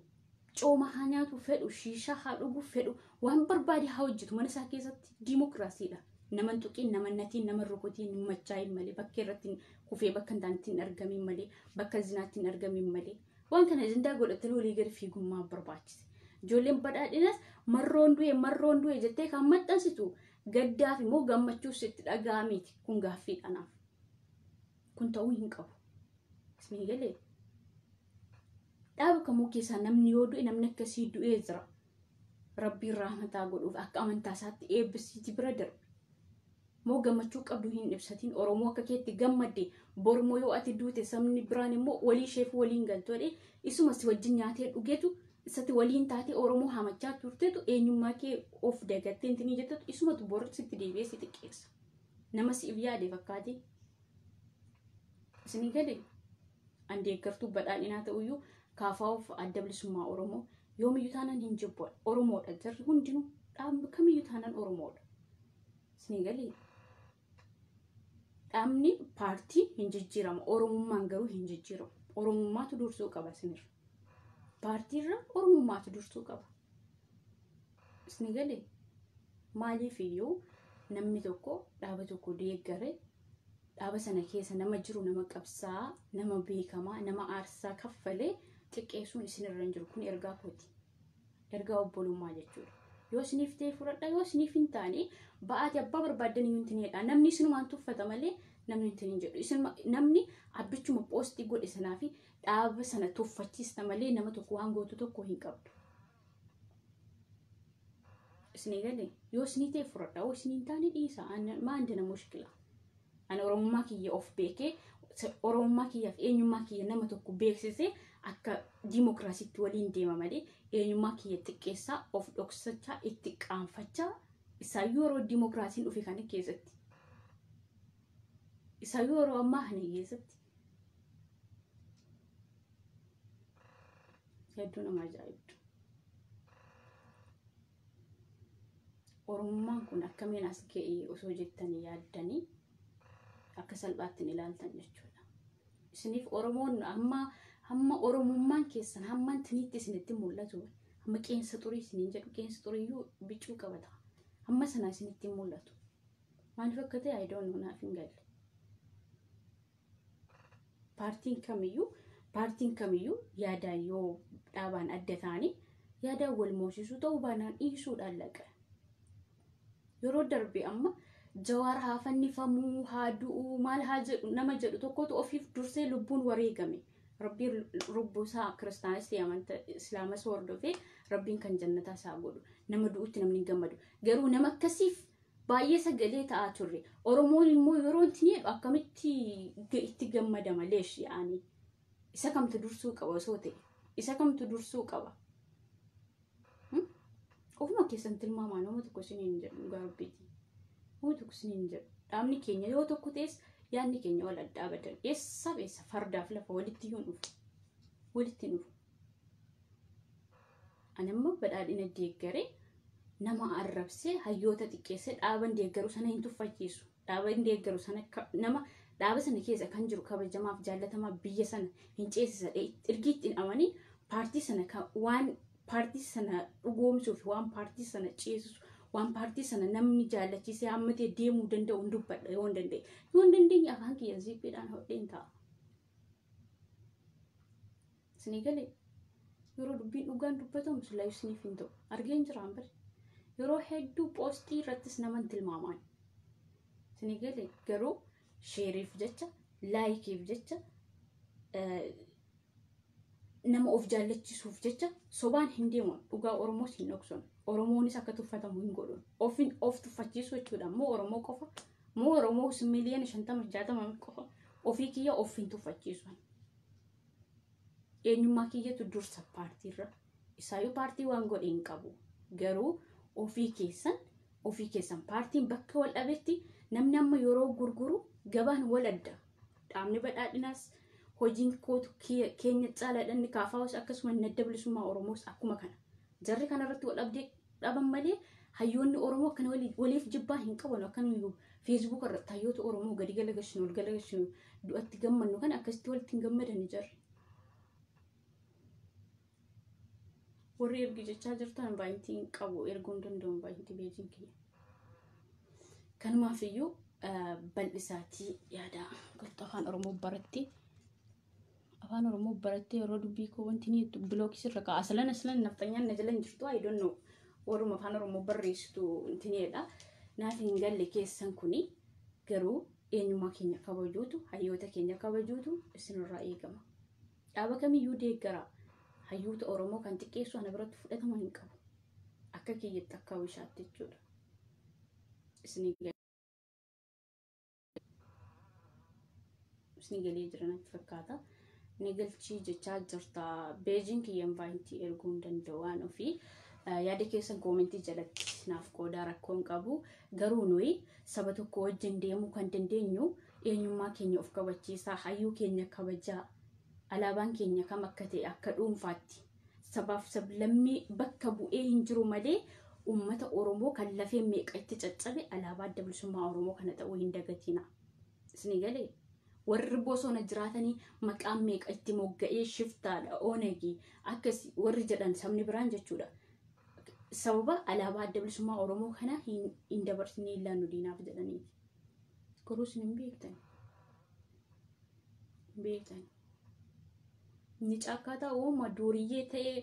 cooma haa nyaatu fedhu shiishaa haa dhugu fedhu waan barbaade haa hojjetu mana isaa keessatti dimokiraasiidha. Naman tuqiin naman natiin naman rukutiin hin machaa'in malee bakka irratti kufee bakka hin taanatti hin argamin malee bakka zinaatti hin argamin malee waan kana ajandaa godhatanii olii gadi fiigummaa barbaachise. Ijoolleen badhaadhinas marroon du'e jettee kan maxxansitu gaddaaf immoo gammachuus itti dhaga'ameeti kun gaaffiidhanaaf. Kun ta'uu hin qabu. Isin galee dhaaba kamuu keessaa namni yoo du'e namni akkasii du'ee jira. Rabbiin rahmataa godhuuf akka amantaa isaatti eebbisiiti bira darbe. Moo gammachuu qabdu hin ibsatiin Oromoo akka keetti gammadde bormoo yoo ati duute sabni biraan immoo walii isheef waliin galtoodhe isuma si wajjin nyaatee dhugeetu isatti waliin taatee Oromoo hamachaa turteetu eenyummaa kee of dagattee intinii jettetu isumatu bor sitti deebi'ee si xiqqeessa. Nama siif yaade fakkaate. Isin galee an deeggartuu badhaadhinaa ta'uyyuu kaafaa'uuf adda bilisummaa Oromoo yoomiyyuu taanaan hin jibbu Oromoodha jarri hundinuu dhaabni kamiyyuu taanaan Oromoodha. Isin galee dhaabni paartii hin jijjiiramu Oromummaan garuu hin jijjiiramu. Oromummaatu dursuu qaba isinirra. Paartiirra Oromummaatu dursuu qaba. Isin galee maaliif iyyuu namni tokko dhaaba tokko deeggaree dhaaba sana keessa nama jiru nama qabsaa nama beekamaa nama aarsaa kaffalee xiqqeessuun isinirra hin jiru. Kun ergaa kooti. Ergaa obbolummaa jechuudha. Yoo isiniif ta'e fudhadha yoo isiniif hin taane ba'aati abbaa barbaaddanii hin tinedha. Namni isinumaan tuffata malee namni hin tinin jedhu. Namni abbichuma poostii godhe sanaa fi dhaaba sana tuffachiista malee nama tokko waan gootu tokko hin qabdu. Isin galee yoo isinii ta'e fudhadha yoo isinii hin taane dhiisa. Maandina mushkila. Ani Oromummaa kiyya of beekee Oromummaa kiyyaaf eenyummaa kiyya nama tokko beeksisee akka dimokiraasiitti waliin deema malee eenyummaa kiyya xiqqeessaa of dhoksachaa itti qaanfachaa isaayyuu yeroo dimokiraasiin dhufe kana keessatti isaayyuu yeroo ammaa kana keessatti hedduu nama ajaa'ibdu. Oromummaan kun akkamiin as ga'ee osoo jettanii yaaddanii akka salphaatti ilaaltan jechuudha. Isiniif Oromoon hamma Oromummaan keessan hamma tiniitti isinitti mul'atu hamma qeensa xurii isiniin jedhu qeensa xuriyyuu bicuu qabata. Hamma sana isinitti mul'atu. Maaliif akka ta'e I don't know naaf hin galle. Paartiin kamiyyuu yaadaan yoo dhaabaan adda ta'anii yaadaan wal moosisuu ta'uu baanaan dhiisuudhaan laqa. Yeroo darbe amma Jawaar haa fannifamuu haa du'uu maal haa jedhu nama jedhu tokkotu ofiif dursee lubbuun wareegame. Rabbiin rubbuusaa kiristaanis amantaa islaamas hordofee rabbiin kan jannataa isaa godhu nama du'utti namni gammadu. Garuu nama akkasiif baay'ee sagalee ta'aa turre. Oromoon immoo yeroo itti akkamitti itti gammada maleesh yaani. Isa kamtu dursuu qaba osoo ta'e. Isa kamtu dursuu qaba. Ofuma keessan tilmaamaa nama tokko isiniin jedhu gaabbiiti. Nama tokko isiniin jedhu. Dhaabni keenya yoo tokko ta'es yaadni keenya wal adda abadan. Eessa fardaaf lafa walitti yoo dhufu. Walitti dhufu. Ani amma badhaadhina deeggaree nama arrabsee hayyoota xiqqeessee dhaaban deeggaru sana hin tuffachiisu. Dhaaban deeggaru sana nama dhaaba sana keessa kan jiru kabajamaaf jaallatamaa biyya sana hin ceesisa. Ergiitti hin amanii paartii sana waan paartii sana dhugoomsuuf waan paartii sana ceesisu waan paartii sana namni jaallachiisee hammatee deemuu danda'u hin dubbadha yoo hin danda'e. Yoo hin dandeenye afaan kiyya zippiidhaan hodheen ta'a. Isinii galee yeroo dubbiin dhugaan dubbatamu sulaa isiniif hin ta'u. Argeen jiraan bari. Yeroo hedduu poostii irrattis naman tilmaamaan. Isinii galee garuu sheeriif jecha, laayikiif jecha, nama of jaallachisuuf jecha sobaan hin deeman. Dhugaa Oromoos hin dhokson. Oromoonis akka tuffatamu hin godhun. Of tuffachiisu jechuudha. Moo Oromoo qofa? Moo Oromoo miliyoona 50-60 qofa? Ofii kiyya of hin tuffachiisu. Eenyummaa kiyyatu dursa paartiirra. Isaayyuu paartii waan godhe hin qabu. Garuu ofii keessan paartiin bakka wal dhabetti namni amma yeroo gurguru gabaan wal adda. Dhaabni badhaadhinaas hojiin kootu keenya caalaadhaan kaafaawus akkasuma nadda bilisummaa Oromoos akkuma kana. Jarri kanarratti wal dhabdee dhaban malee hayyoonni Oromoo akkana waliif jibbaa hin qaban akkamiyyuu Facebook irratti hayyoota Oromoo gadi galagashinu ol galagashinu du'atti gammannu kan akkasitti walitti hin gammadan jarri. Warri ergi jechaa jirtan baay'intiin qabu erguun danda'u baay'inti beejiin kiyya. Kanumaafiyyuu bal'isaatii yaada goota afaan Oromoo baratti. Afaan Oromoo baratti yeroo dubbii koo wanti ni bilookis irra ka'a. Aslan naftanyaan na jalan jirtu I don't know. Warruma afaan Oromoo barreessitu intineedha. Naaf hin galle keessan kuni garuu eenyummaa keenya kabajuutu hayyoota keenya kabajuutu isinirraa eegama. Dhaaba kamiyyuu deeggaraa. Hayyoota Oromoo kan xiqqeessu ana biratti fudhatama hin qabu. Akka kiyyatti akka wishaatti jechuudha. Isinii galee jiranatti fakkaata. Ni galchii jechaa jirta. Beejiin kiyyan baay'inti erguu hin danda'u waan ofii. Yaada keessan koomentii jalatti naaf qoodaa rakkoon qabu. Garuu nuyi saba tokko wajjin deemuu kan dandeenyu eenyummaa keenya of kabachiisaa hayyuu keenya kabajaa. Alaabaan keenya kam akka ta'e akka dhuunfaatti sabaaf sablammii bakka bu'ee hin jiru malee uummata Oromoo kan lafee meeqa itti caccabe alaabaa adda bilisummaa Oromoo kana ta'uu hin dagatina. Isinii galee warri bosona jiraatanii maqaan meeqa itti mogga'ee shiftaadha oonagii akkasii warri jedhan sabni biraan jechuudha. Sababa alaabaa adda bilisummaa Oromoo kana hin dabarsinee ilaallu diinaaf jedhaniiti. Garuu isin hin beektan. Ni caakkaata uuma duuriyyee ta'ee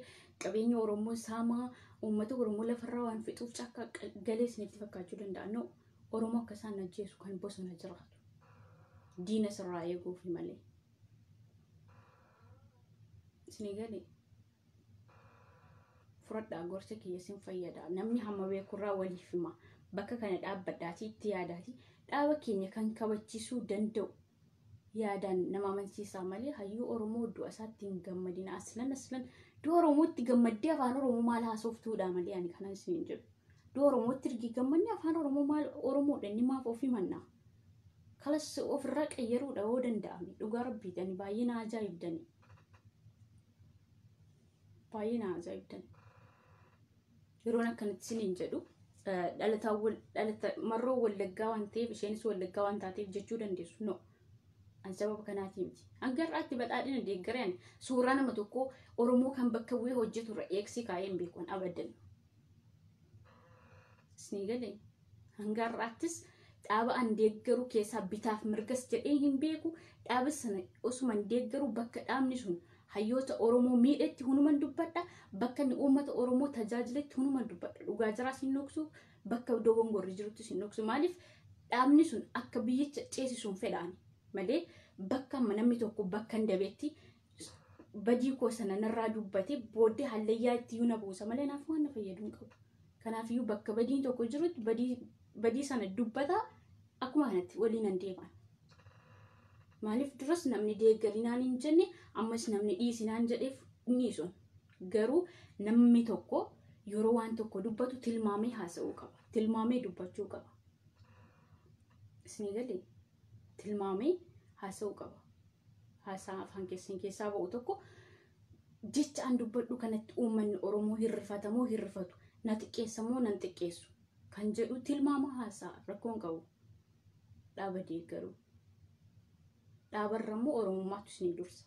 qabeenya Oromoo saamaa uummata Oromoo lafarraa waan fixuuf caakkaa galee isinitti fakkaachuu danda'a. No, Oromoo akka isaan ajjeesu kan bosona jiraatu. Diina sirraa eeguuf malee. Isinii galee fudhadhaa gorsa kiyya sin fayyada. Namni hamma beekurraa waliif hima. Bakka kana dhaabbadhaatii itti yaadaati. Dhaaba keenya kan kabachiisuu danda'u. Yaadaan nama amansiisaa malee hayyuu Oromoo du'a isaatti hin gammadina. Aslan du'a Oromootti gammaddee afaan Oromoo maal haasoftuudha malee ani kanan isiniin jedhu. Du'a Oromootti ergi gammadne afaan Oromoo maal Oromoodha inni maaf ofii mannaa. Kalas ofirraa qayyaruudha yoo danda'ame dhugaa rabbiidhani baay'ee na ajaa'ibdani. Yeroon akkanatti isiniin jedhu dhalata marroo wallaggaa waan ta'eef isheenis wallaggaa waan taateef jechuu dandeessu. No. An sababa kanaatii miti. Hanga har'aatti badhaadhina deeggareen suuraa nama tokko Oromoo kan bakka bu'ee hojjetu irra eegsii kaa'ee hin beekun abadan. Isinii galee hanga har'aattis dhaaba an deeggaru keessaa bitaaf mirgas jedhee hin beeku. Dhaaba sana osuma hin deeggaru bakka dhaabni sun hayyoota Oromoo miidhetti hunuman dubbadha. Bakka inni uummata Oromoo tajaajiletti hunuman dubbadha. Dhugaa jiraas hin dhoksu bakka dogongorri jiruttis hin dhoksu. Maaliif dhaabni sun akka biyyicha ceesisuun fedhaani. Malee bakka namni tokko bakka hin dabeetti badii koo sana narraa dubbate booddee hallayyaa itti yuna buusa malee naaf waan na fayyadu hin qabu. Kanaafiyyuu bakka badiin tokko jirutti badii badii sana dubbata akkuma kanatti waliin an deeman. Maaliif duras namni deeggarinaan hin jenne ammas namni dhiisinaan jedheef ni sun. Garuu namni tokko yeroo waan tokko dubbatu tilmaamee haasa'uu qaba. Tilmaamee dubbachuu qaba. Isin galee tilmaamee haasa'uu qaba. Haasaa afaan keessaa ba'u tokko jecha an dubbadhu kanatti uummanni Oromoo hirrifatamoo hirrifatu na xiqqeessamoo nan xiqqeessu kan jedhu tilmaama haasaa rakkoon qabu. Dhaaba deeggaruu. Dhaabarra immoo Oromummaatu isin dursa.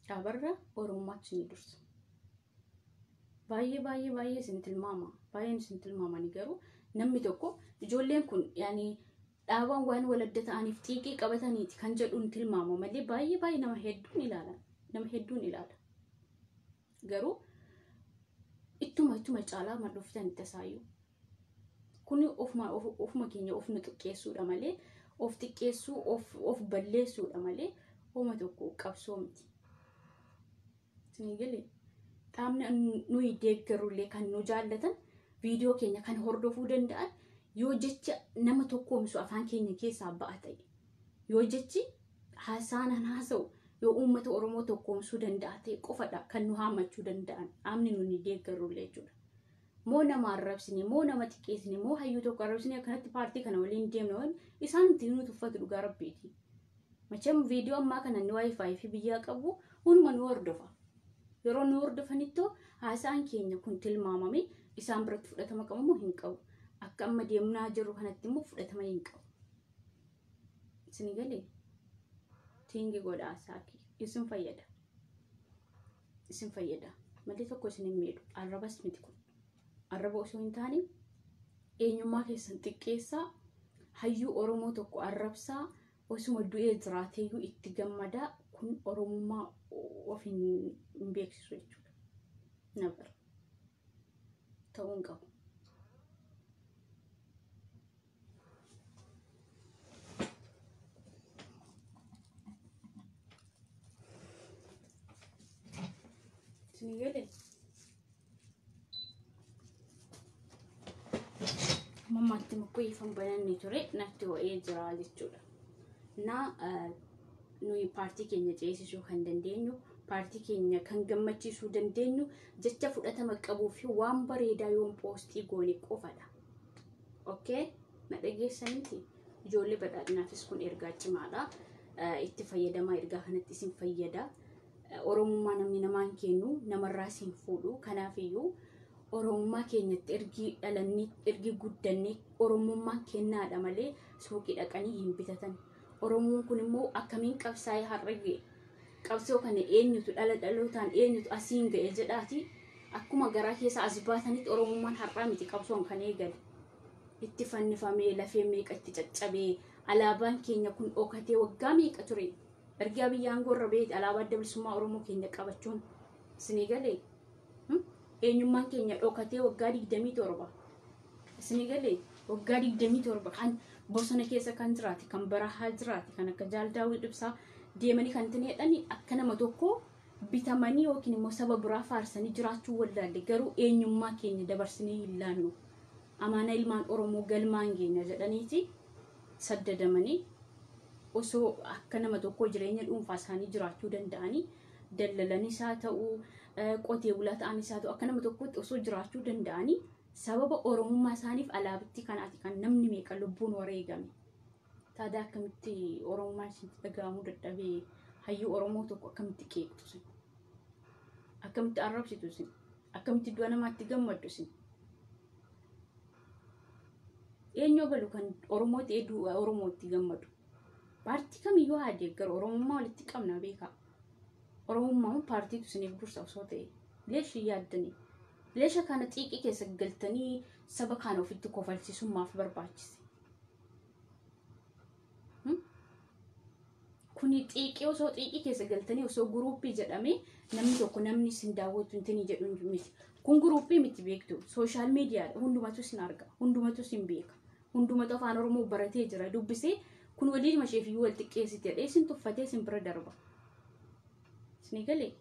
Dhaabarra Oromummaatu isin dursa. Baay'ee isin tilmaama. Baay'een isin tilmaamani garuu namni tokko ijoolleen kun yaani dhaabaan waan wal adda ta'aniif xiiqii qabataniiti kan jedhuun tilmaama malee baay'ee nama hedduun ilaala. Nama hedduun ilaala. Garuu ittuma caalaa ma dhuftan tasaayyuu. Kuni ofuma keenya of nu xiqqeessuudha malee of xiqqeessuu of balleessuudha malee hooma tokko qabsoo miti. Isin galee dhaabni nuyi deeggarullee kan nu jaallatan viidiyoo keenya kan hordofuu danda'an yoo jecha nama tokkoomsu afaan keenya keessaa ba'a ta'e. Yoo jechi haasaan haasa'u yoo uummata Oromoo tokkoomsuu danda'a ta'e qofadha kan nu haamachuu danda'an dhaabni nuni deeggarullee jechuudha. Moo nama arrabsine moo nama xiqqeessine moo hayyuu tokko arrabsine akkanatti paartii kana waliin deemne isaan itti nu tuffatu dhugaa rabbiiti. Macam viidiyoo ammaa kana ni wifi fi biyyaa qabu hunduma nu hordofa. Yeroo nu hordofanittoo haasaan keenya kun tilmaamame isaan biratti fudhatama qabu moo hin qabu. Akka amma deemnaa jirru kanatti immoo fudhatama hin qabu. Isin galee tiingi godhaa saaki isin fayyada. Isin fayyada. Malee tokko isin hin miidhu. Arrabas miti kun. Arraba osoo hin taane eenyummaa keessan xiqqeessaa hayyuu Oromoo tokko arrabsaa osuma du'ee jiraateeyyuu itti gammadaa kun Oromummaa of hin beeksisu jechuudha. Nabar. Ta'uu hin qabu. Isin galee mammaatti mukkuu ifan bananni ture natti ho'ee jira jechuudha. Nuyi paartii keenya ceesisuu kan dandeenyu, paartii keenya kan gammachiisuu dandeenyu jecha fudhatama qabuu fi waan bareedaa yoon poostii goone qofadha. Okay? Na dhageessaniiti ijoollee badhaadhinaafis kun ergaa cimaadha. Itti fayyadamaa ergaa kanatti isin fayyada. Oromummaa namni namaan kennu namarraa isin fuudhu. Kanaafiyyuu Oromummaa keenyatti ergi guddannee Oromummaan kennaadha malee suuqii dhaqanii hin bitatan. Oromoon kun immoo akkamiin qabsaa'ee har'a ga'e. Qabsoo kana eenyutu dhalootaan eenyutu asiin ga'e jedhaati. Akkuma garaa keessa as baatanitti Oromummaan har'aa miti qabsoon kan eegale. Itti fannifamee lafee meeqa itti caccabee alaabaan keenya kun dhokatee waggaa meeqa ture. Ergaa biyyaan gorra beeti alaabaa adda bilisummaa Oromoo keenya qabachuun isin galee. Eenyummaan keenya dhokatee waggaa 27. Isin galee waggaa 27 kan bosona keessa kan jiraate kan barahaa jiraate kan akka Jaaldaawwii Dhibsaa deemanii kan tineedhani akka nama tokko bitamanii yookiin immoo saba biraa faarsanii jiraachuu wallaalle garuu eenyummaa keenya dabarsinee hin laannu. Amaana ilmaan Oromoo galmaan keenya jedhaniiti saddadamanii osoo akka nama tokko jireenya dhuunfaa isaanii jiraachuu danda'anii daldalanis haa ta'u qotee bulaa ta'anis haa ta'u akka nama tokkotti osoo jiraachuu danda'anii sababa Oromummaa isaaniif alaabitti kanaati kan namni meeqa lubbuun wareegame. Taada akkamitti Oromummaan isinitti dhaga'amuu dadhabee hayyuu Oromoo tokko akkamitti qeeqtu sin? Akkamitti arrabsitu sin? Akkamitti du'a namaatti gammaddu sin? Eenyu balu kan Oromootti du'a Oromootti gammadu? Paartii kamiyyuu haa deeggaru Oromummaa walitti qabna beekaa. Oromummaan paartiitu isiniif dursa osoo ta'e leeshii yaaddanii. Leesha kana xiiqii keessa galtanii saba kana ofitti kofalchiisummaaf barbaachise. Kuni xiiqii osoo xiiqii keessa galtanii osoo guruuppii jedhamee namni tokko namni isin daawwatu intini jedhu miti. Kun guruuppii miti beektu. Sooshaal miidiyaadha. Hundumatu isin arga. Hundumatu isin beeka. Hundumatu afaan Oromoo baratee jira. Dubbisee kun waliin masheefiyyuu wal xiqqeessite jedhee isin tuffatee isin bira darba. Isin galee.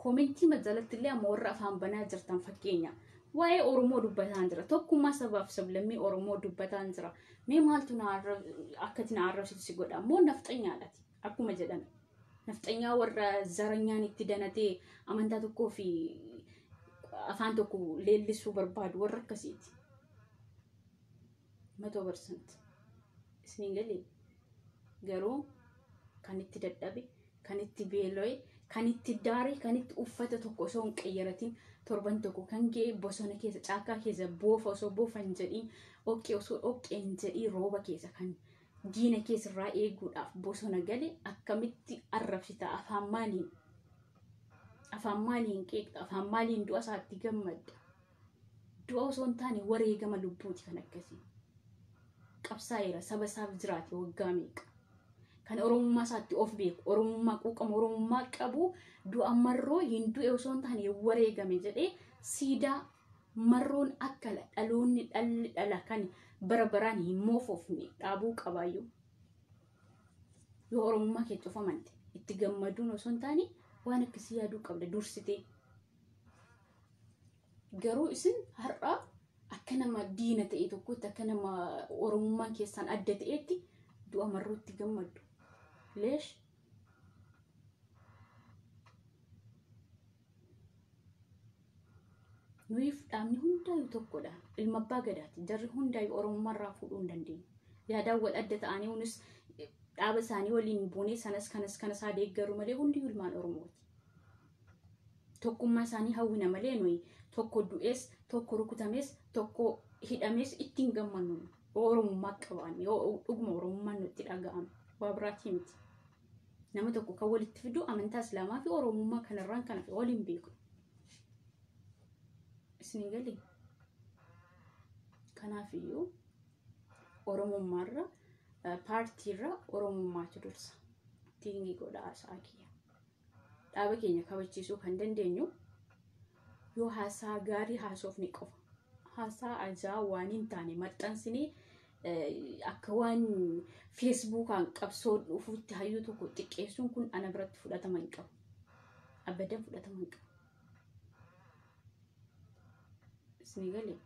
komentii majalatti illee amma warra afaan banaa jirtan fakkeenya waa'ee Oromoo dubbataan jira tokkummaa sabaaf sablammii Oromoo dubbataan jira mee maaltu akkati na arrabsiisi godha moo nafxanyaadhaati akkuma jedhan nafxanyaa warra zaranyaan itti danatee amantaa tokkoo fi afaan tokko leellisuu barbaadu warra akkasiiti 100% isniin galee garuu kan itti dadhabe kan itti beelo'e kan itti daare kan itti uffata tokko osoo hin qayyaratin torban tokko kan ga'e bosona keessa caakkaa keessa boofa osoo boofan jedhiin oqqee osoo oqqeen jedhii rooba keessa kan diina keessarraa eeguudhaaf bosona gale akkamitti arrabsita afaan maaliin qeeqxa afaan maaliin du'a isaatti gammadda du'a osoo hin taane wareegama lubbuuti kan akkasii qabsaa'eera saba isaaf jiraate waggaa meeqa kan Oromummaa isaatti of beeku Oromummaa quuqama Oromummaa qabu du'a marroo hin du'e osoo hin taane wareegame jedhee siidaa marroon akka dhaloonni dhalli dhala kan bara baraan hin moofofne dhaabuu qabaayyuu yoo Oromummaa kee cufamante itti gammaduun osoo hin taane waan akkasii yaaduu qabda dursitee garuu isin har'a akka nama diina ta'e tokkotti akka nama Oromummaa keessaan adda ta'etti du'a marrootti gammaddu leesh nuuf dhaabni hundaayyuu tokkodha ilma abbaa gadaati jarri hundaayyuu Oromummaarraa fuudhuu hin dandeenye yaadaan wal adda ta'anii unis dhaaba isaanii waliin buunee kanas deeggaru malee hundiyyuu ilmaan Oromooti tokkummaa isaanii hawwina malee nuyi tokko du'ees tokko rukutamees tokko hidhamees ittiin gammannu Oromummaa qabaanne dhuguma Oromummaan nutti dhaga'ame waa biraatii miti nama tokko kan walitti fidu amantaa Islaamaa fi Oromummaa kanarraan kana fi waliin beeku isni galee kanaafiyyuu Oromummaarra paartiirra Oromummaatu dursa tiingi godhaa saakiya dhaaba keenya kabachiisuu kan dandeenyu yoo haasaa gaarii haasofni qofa haasaa ajaa waan hin taane maxxansinee akka waan Facebookaan qabsoo dhufuutti hayyuu tokko xiqqeessuun kun ana biratti fudhatama hin qabu abadan fudhatama hin qabu isni galee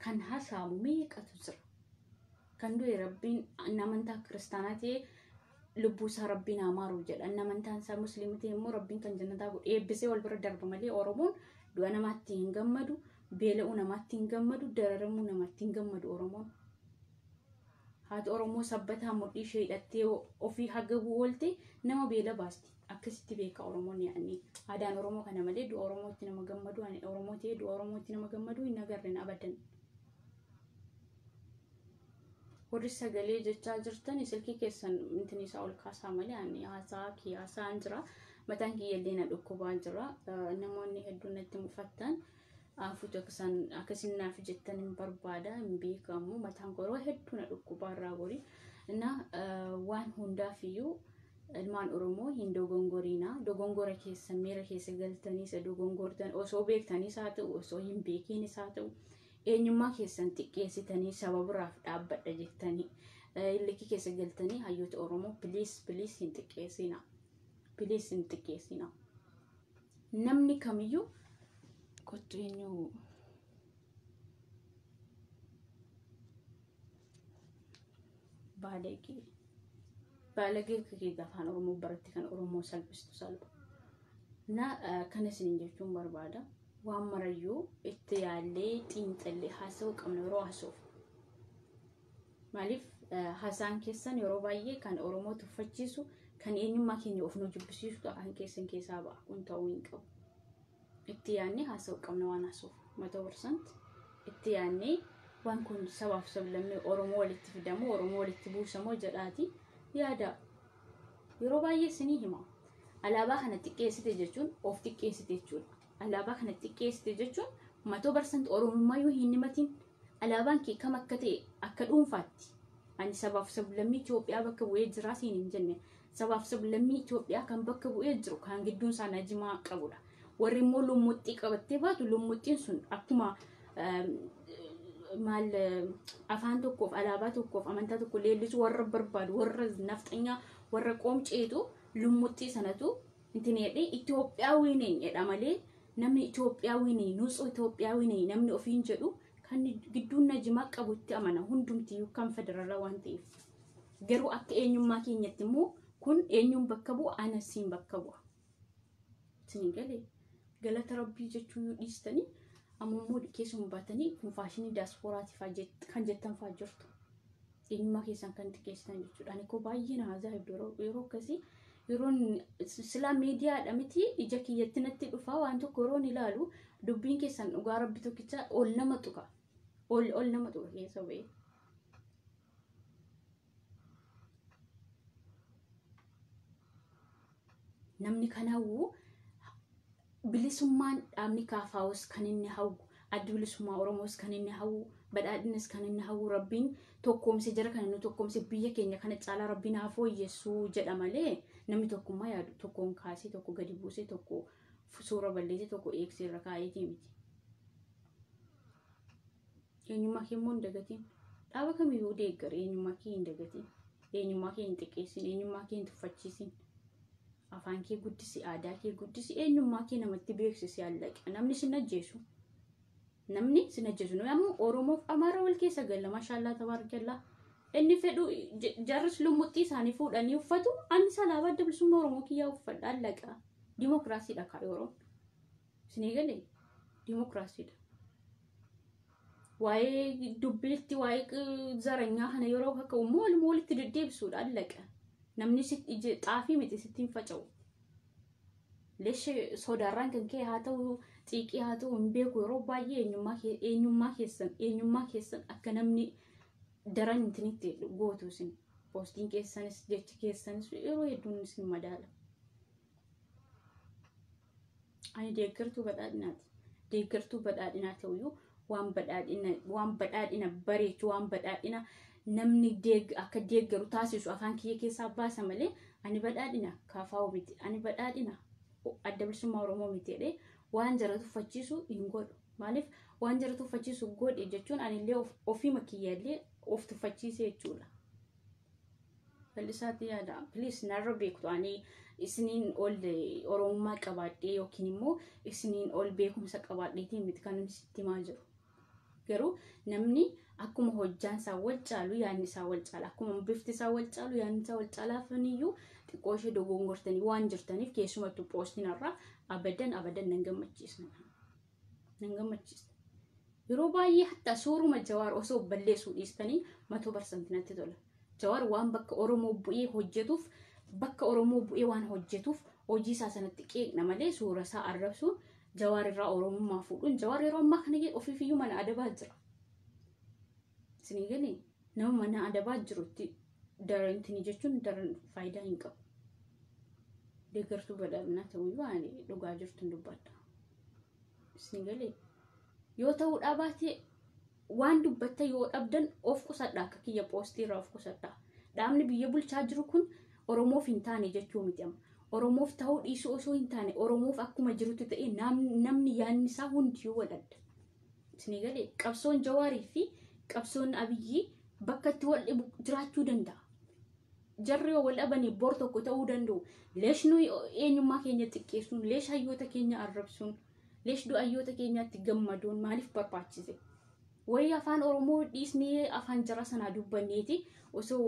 kan haasaamu meeqatu jira kan du'e rabbiin amantaa kiristaanaa ta'e lubbuu isaa rabbiin amaaru jedha amantaan isaa musliima ta'e immoo rabbiin kan jannataa godhe eebbisee wal bira darba malee Oromoon du'a namaatti hin gammadu beela'uu namaatti hin gammadu dararamuu namaatti hin gammadu Oromoon haati Oromoo sabbataa mudhii ishee hidhattee ofii hagabuu oolte nama beela baasti akkasitti beeka Oromoon yaa'anii aadaan Oromoo kana malee du'a Oromootti nama gammadu ani Oromoo ta'e du'a Oromootti nama gammadu hin agarreen abadan warri sagalee jechaa jirtan silkii keessan intini isaa ol kaasaa malee ani haasaa kiyaasaan jira mataan kiyyallee na dhukkubaa jira namoonni hedduun natti mufattan afuutu akkasin naaf jettan hin barbaada hin beekamu mataan koroo hedduu na dhukkubaa irraa gorii na waan hundaafiyyuu ilmaan Oromoo hin dogongoriina dogongora keessan miira keessa galtanii isa dogongortan osoo beektaniis haa ta'u osoo hin beekiinis haa ta'u eenyummaa keessan xiqqeessitanii saba biraaf dhaabbadha jettanii illikii keessa galtanii hayyoota Oromoo please hin xiqqeessina please hin xiqqeessina namni kamiyyuu kottu eenyu baalagee kee afaan Oromoo baratti kan Oromoo salphistu salpha na kana isin jechuun barbaada waan marayyuu itti yaallee xiinxallee haasa'uu qabna yeroo haasa'uuf maaliif haasaan keessan yeroo baay'ee kan Oromoo tuffachiisu kan eenyummaa keenya of nu jibbisiisu kan keessan keessaa ba'a kun ta'uu hin qabu itti yaannee haasa'uu qabna waan haasa'uuf 100% itti yaannee waan kun sabaaf sablammii Oromoo walitti fidamoo Oromoo walitti buusamoo jedhaati yaada yeroo baay'ee isinii hima alaabaa kana xiqqeessite jechuun of xiqqeessite jechuudha alaabaa kana xiqqeessite jechuun 100% Oromummaa yoo hin himatin alaabaan kee kam akka ta'e akka dhuunfaatti ani sabaaf sablammii Itoophiyaa bakka bu'ee jira siin hin jenne sabaaf sablammii Itoophiyaa kan bakka bu'ee jiru kan gidduun isaa najimaa qabudha warri immoo lummuxxii qabattee baatu lummuxxiin sun akkuma maal afaan tokkoof alaabaa tokkoof amantaa tokko leellisu warra barbaadu warra nafxanyaa warra qoomceetu lummuxxii sanatu intin jedhee Itoophiyaawii ne jedha malee namni Itoophiyaawii ne nuusoo Itoophiyaawii ne namni ofiin jedhu kan gidduun najimaa qabutti amana hundumti kan federaalaa waan ta'eef garuu akka eenyummaa keenyatti immoo kun eenyuun bakka bu'a anasiin bakka bu'a isin galee galata rabbii jechuu yoo dhiistanii ammoo keessuma baatanii kun faashinii diaasporaatii kan jettan fa'aa jirtu eenyummaa keessan kan xiqqeessitan jechuudha. Ani ko baay'ee na ajaa'ibu yeroo akkasii yeroon sila miidiyaadha miti ija kiyyatti natti dhufaa waan tokko yeroon ilaalu dubbiin keessan dhugaa rabbi tokkicha ol nama tuqa ol nama tuqa keessa ba'e. Namni kan hawwu bilisummaan dhaabni kaafaawus kan inni hawwu adda bilisummaa Oromoos kan inni hawwu badhaadhinas kan inni hawwu rabbiin tokkoomse jara kan inni tokkoomse biyya keenya kana caalaa rabbiin haa fooyyessuu jedha malee namni tokkummaa yaadu tokkoon kaasee tokko gadi buusee tokko suura balleessee tokko eegsee irra kaa'eetii miti. Eenyummaa kee immoo hin dagatiin dhaaba kamiyyuu deeggara eenyummaa kee hin dagatiin eenyummaa kee hin xiqqeessin eenyummaa kee hin tuffachiisin. Afaan kee guddisi aadaa kee guddisi eenyummaa kee namatti beeksisi allaqa namni sin ajjeesu no ammoo Oromoof Amaara wal keessa galla maashaallah tabarakallah inni fedhu jarris lumuxxii isaanii fuudhanii uffatu ani salaaba adda bilisummaa Oromoo kiyyaa uffadha allaqa dimokiraasiidha kaayoo Oromoo isin galee dimokiraasiidha waa'ee dubbiitti waa'ee zaranyaa kana yeroo akka ummoo walitti deddeebisuudha allaqa namni xaafii miti sittiin faca'u lesh sodaarraan kan kee haa ta'u xiiqii haa ta'u hin beeku yeroo baay'ee eenyummaa keessan akka namni daran intinitti gootu isin poostiin keessanis jechi keessanis yeroo hedduun isin madaala. Ani deeggartuu badhaadhinaa ta'uyyuu waan badhaadhina bareechu waan badhaadhina namni akka deeggaru taasisu afaan kiyya keessaa baasa malee ani badhaadhina kaafaa'u miti ani badhaadhina adda bilisummaa Oromoo miti jedhee waan jara tuffachiisu hin godhu. Maaliif waan jara tuffachiisu godhe jechuun anillee ofii makiyyaallee of tuffachiisee jechuudha. Bal'isaatti yaada please narra beektu ani isiniin ol Oromummaa qabaadhee yookiin immoo isiniin ol beekumsa qabaadheetiin miti kan sitti himaa jiru. Garuu namni akkuma hojjaan isaa wal caalu yaanni isaa wal caala akkuma bifti isaa wal caalu yaanni isaa wal caalaafaniyyuu xiqqoo ishee dogongortanii waan jirtaniif keessumattuu poostiin irraa abadan nan gammachiisna. Yeroo baay'ee hatta suuruma Jawaar osoo balleessuu dhiistanii 100% natti tola. Jawaar waan bakka Oromoo bu'ee hojjetuuf bakka Oromoo bu'ee waan hojjetuuf hojii isaa sanatti qeeqna malee suura isaa arrabsuun Jawaar irraa Oromummaa fuudhuun Jawaar yeroo ammaa kana ofiifiyyuu mana adabaa jira. Isin galee nama mana adabaa jirutti darantini jechuun daran faayidaa hin qabu. Deeggartuu badhaadhinaa ta'uyyuu ani dhugaa jirtuun dubbadha. Isin galee yoo ta'uu dhaabaate waan dubbatta yoo dhabdan of qusadha akka kiyya poostii irraa of qusadha. Dhaabni biyya bulchaa jiru kun Oromoof hin taane jechuu miti amma. Oromoof ta'uu dhiisuu osoo hin taane Oromoof akkuma jirutti ta'e namni yaanni isaa hundiyyuu wal adda. Isin galee qabsoon Jawaarii fi qabsoon Abiyyii bakka itti wal dhibu jiraachuu danda'a. Jarri yoo wal dhabanii bor tokko ta'uu danda'u. Leesh nuyi eenyummaa keenya xiqqeessuun, leesh hayyoota keenya arrabsuun, leesh du'ayyoota keenyaatti gammaduun maaliif barbaachise? Wayii afaan Oromoo dhiisnee afaan jara sanaa dubbanneeti osoo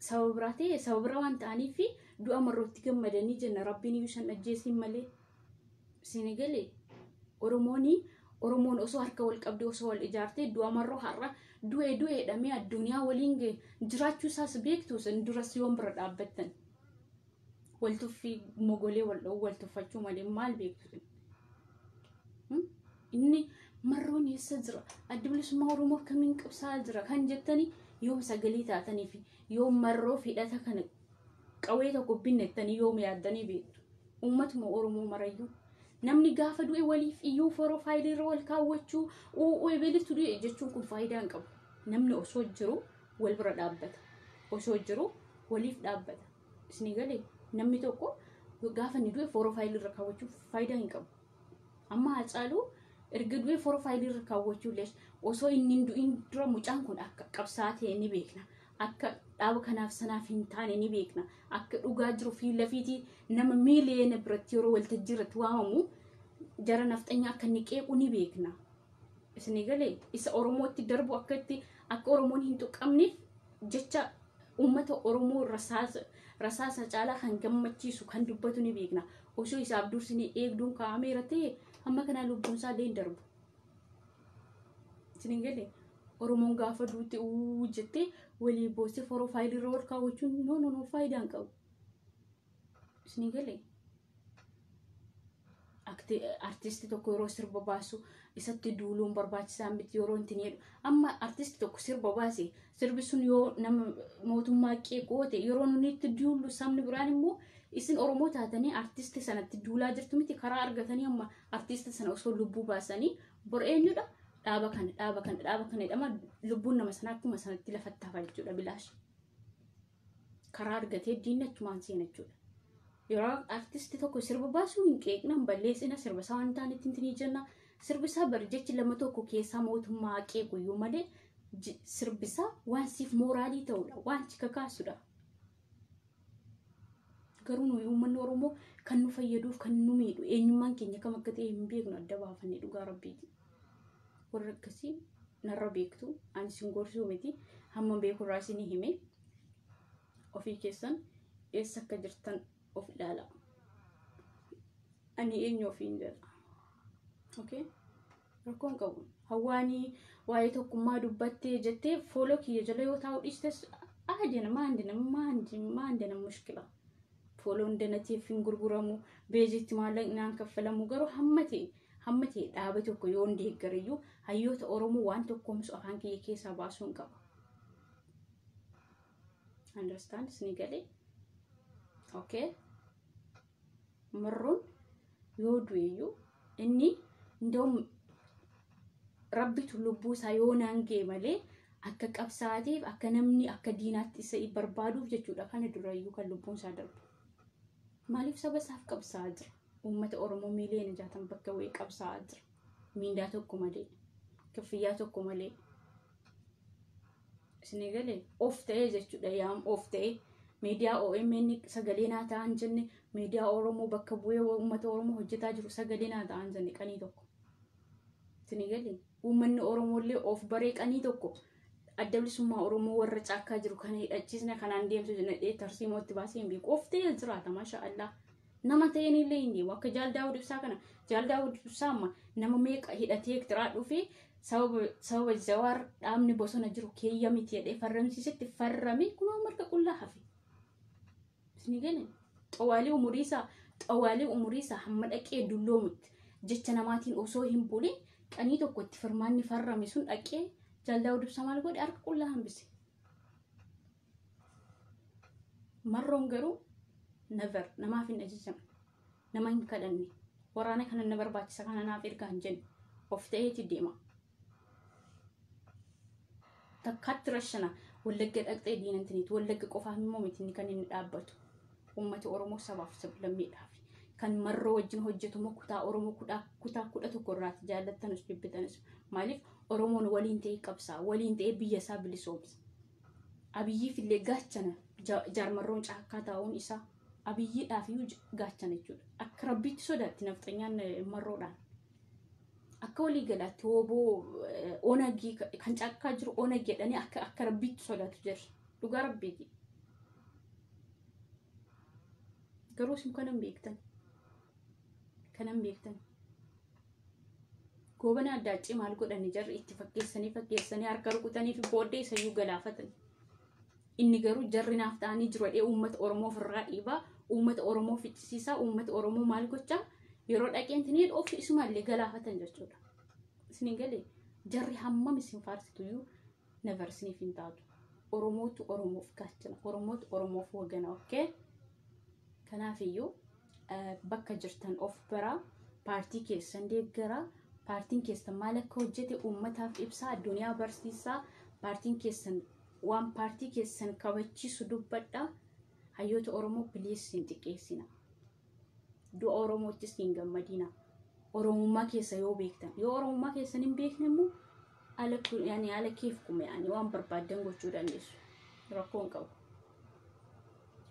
sababa biraa ta'e sababa biraa waan ta'aniif du'a marrootti gammadanii jenna rabbiin iyyuu san ajjeesin malee. Isin galee Oromoon osoo harka wal qabdee osoo wal ijaartee du'a marroo har'a du'e jedhamee addunyaa waliin jiraachuu isaas beektu san duras yoon bira dhaabbattan. Waltuffii mogolee wal tuffachuu malee maal beektu? Inni marroon eessa jira? Adda bilisummaa Oromoo akkamiin qabsaa jira kan jettanii yoom sagalee taatanii fi yoom marroo hidhata kana qawwee tokko binnettanii yoom yaaddanii beektu? Uummatuma Oromoo marayyuu namni gaafa du'e waliif iyyuu profaayilii irra wal kaawwachuu beelitu du'e jechuun kun faayidaa hin qabu. Namni osoo jiru wal bira dhaabbata. Osoo jiru waliif dhaabbata. Isin galee namni tokko gaafa inni du'e profaayilii irra kaawwachuu faayidaa hin qabu. Amma Hacaaluu erga du'e profaayilii irra kaawwachuu lees osoo inni du'in dura mucaan kun akka qabsaa ta'e ni beekna. akka dhaaba kanaaf sanaaf hin taane ni beekna. Akka dhugaa jiru fi lafiiti nama miiliyoona biratti yeroo waltajjii irratti waamamu jara nafxanya akka inni qeequ ni beekna. Isin galee isa Oromootti darbu akkatti akka Oromoon hin tuqamneef jecha uummata Oromoo rasaasa caalaa kan gammachiisu kan dubbatu ni beekna. Osoo isaaf dursinii eegduun kaa'ameera ta'e amma kana lubbuun isaa illee hin darbu. Isin galee Oromoon gaafa duuti jettee walii boosee profaayilii irra ol kaawwachuun no faayidaan qabu. Isin galee artisti tokko yeroo sirba baasu isatti duuluun barbaachisaa miti yeroo intin jedhu. Amma artisti tokko sirba baase sirbi sun yoo nama mootummaa qeeqoote yeroo nuni itti duulu sabni biraan immoo isin Oromoo taatanii artisti sanatti duulaa jirtu miti karaa argatanii amma artisti sana osoo lubbuu baasanii bor eenyudha dhaaba kana jedhama lubbuun nama sana akkuma sanatti lafatti hafa jechuudha bilaash. Karaa argatee diinachumaan seena jechuudha. Yeroo artisti tokko sirba baasu hin qeeqnan balleessina sirba isaa waan ta'anitti intinii jenna. Sirbi isaa bari jechi lama tokko keessaa mootummaa qeequyyuu malee sirbi isaa waan siif mooraalii ta'udha waan si kakaasudha. Garuu nuyi uummanni Oromoo kan nu fayyaduuf kan nu miidhu eenyummaan keenya kam akka ta'e hin beeknu adda baafannee dhugaa rabbiiti. Warra akkasii narra beektu ani sin gorsuu miti hamma beeku irraa isinii hime ofii keessan eessa akka jirtan of ilaala. Ani eenyu ofiin jedha. Okay? Rakkoon qabu. Hawaanii waa'ee tokkummaa dubbattee jettee fooloo kiyya jala yoo taa'u dhiistes maandina mushkila. Fooloon danatiif hin gurguramu beejitti maallaqnaan kaffalamu garuu hammatee dhaaba tokko yoo deeggarayyuu hayyoota Oromoo waan tokkoomsu afaan kiyya keessaa baasuun qaba. Understand? Isni galee? Okay? Marroon yoo du'eyyuu inni ndom rabbitu lubbuu isaa yoo naangee malee akka qabsaatiif akka namni akka diinaatti isa barbaaduuf jechuudha kana durayyuu kan lubbuun isaa darbu. Maaliif saba isaaf qabsaa jira? Uummata Oromoo miiliyoona 60 bakka wayii qabsaa jira. Miindaa tokko malee, kaffiyyaa tokko malee. Isin galee of ta'ee jechuudha yaam of ta'ee miidiyaa OMN sagalee naa ta'an jenne miidiyaa Oromoo bakka bu'ee uummata Oromoo hojjetaa jiru sagalee naa ta'an jenne qanii tokko. Isin galee uummanni Oromoo illee of baree qanii tokko adda bilisummaa Oromoo warra caakkaa jiru kana hidhachiisna kanaan deemsu jennee tarsiimootti baasee hin beeku. Of ta'ee jiraata maashaallah. Nama ta'een illee hin deemu akka Jaal Daawud Ibsaa kana. Jaal Daawud Ibsaa amma nama meeqa hidhatee tiraa dhufee sababa Jawaar dhaabni bosona jiru keeyya miti jedhee farramsiisetti farrame kunoo marga qullaa hafe. Isin galee xawaalii umuriisaa hamma dhaqee dulloomutti jecha namaatiin osoo hin buliin qanii tokkotti firmaanni farrame sun dhaqee Jaal Daawud Ibsaa maal godhe harka qullaa hambise. Marroon garuu never namaaf hin ajajamne nama hin kadhanne waraana kana na barbaachisa kana naaf ergaa hin jenne of ta'eeti deema. Takkaatti rashana wallagga dhaqxee diinantiniiti wallagga qofaaf immoo miti kan inni dhaabbatu uummata Oromoo sabaaf sablammeedhaaf kan marroo wajjin hojjetu kutaa Oromoo kutaa 11 irraati jaallattanis bibbitanis maaliif Oromoon waliin ta'ee qabsaa waliin ta'ee biyya isaa bilisoomsa. Abiyyiif illee gaachana jaarmarroon caakkaa taa'uun isaa abiyyiidhaaf iyyuu gaachana jechuudha. Akka rabbiitti sodaatti nafxanyaan marroodhaan. Akka walii galaatti hooboo onagii kan caakkaa jiru onag jedhanii akka rabbiitti sodaatu jirra. Dhugaa rabbiiti. Garuu isin kanan beektan. Goobana addaacii maal godhani jarri itti fakkeessanii harka rukutanii fi booddee isayyuu galaafatan. Inni garuu jarri naaf ta'anii jiru jedhee uummata Oromoo ofirraa dhiibaa, uummata Oromoo ficcisiisaa, uummata Oromoo maal gochaa yeroo dhaqeen tinii ofi isumallee galaafatan jechuudha. Isin galee jarri hammam isin faarsituyyuu never isiniif hin taatu. Oromootu Oromoof gaachana, Oromootu Oromoof wagana, okay? Kanaafiyyuu bakka jirtan of baraa, paartii keessan deeggaraa, paartiin keessan maal akka hojjete uummataaf ibsaa, addunyaa barsiisaa, paartiin keessan waan paartii keessan kabachiisu dubbadhaa. Hayyoota Oromoo biliis hin xiqqeessina. Du'a Oromoottis hin gammadina. Oromummaa keessa yoo beektan, yoo Oromummaa keessan hin beekne immoo ala keef kume waan barbaadan gochuu dandeessu. rakkoon qabu.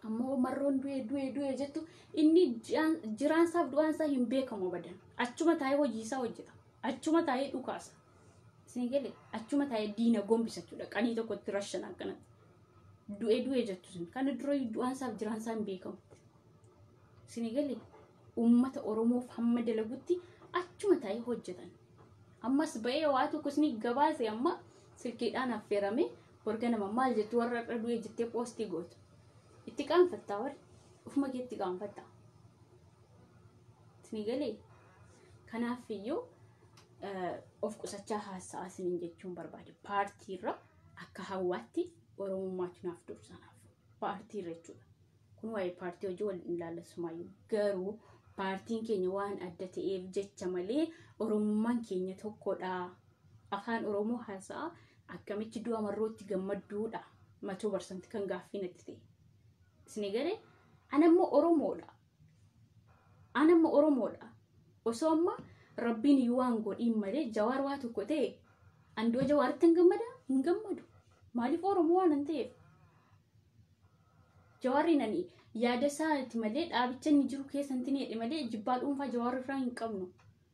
Ammoo marroon du'e jettu inni jiraansaaf du'aansaa hin beekamu badan. Achuma taa'ee hojii isaa hojjeta. Achuma taa'ee dhukaasa. Isin galee achuma taa'ee diina gombisachuudha. Qanii tokkotti rashan akkanatti. Du'e jettu sun kan dura du'aansaaf jiraansaa hin beekamu. Isin galee uummata Oromoof hamma dalagutti achuma taa'ee hojjetan. Ammas ba'ee waa tokko isin gabaase amma silkiidhaan affeerame warga nama maal jettu warra du'e jettee poostii gootu. Itti qaanfattaa warri ufuma keetti qaanfattaa. Isin galee kanaaf iyyuu of qusachaa haasa'aa isiniin jechuun barbaade. Paartiirra akka hawwaatti Oromummaatu naaf dursanaaf. Paartiirra jechuudha. Kun waa'ee paartii hojii wal ilaallasumaayyuu garuu paartiin keenya waan adda ta'eef jecha malee Oromummaan keenya tokkodha. Afaan Oromoo haasa'a akkamitti du'a marrootti gammadduudha. 100% kan gaaffii natti ta'e. Isin galee anammoo Oromoodha. Osoo amma Rabbiin waan godhiin malee Jawaar waa tokko ta'e andoo Jawaaritti hin gammadu. Maaliif Oromoo waan hin ta'eef? Jawaariin ani yaada isaati malee dhaabicha inni jiru keessatti ni jedhe malee jibbaa dhuunfaa Jawaar irraa hin qabnu.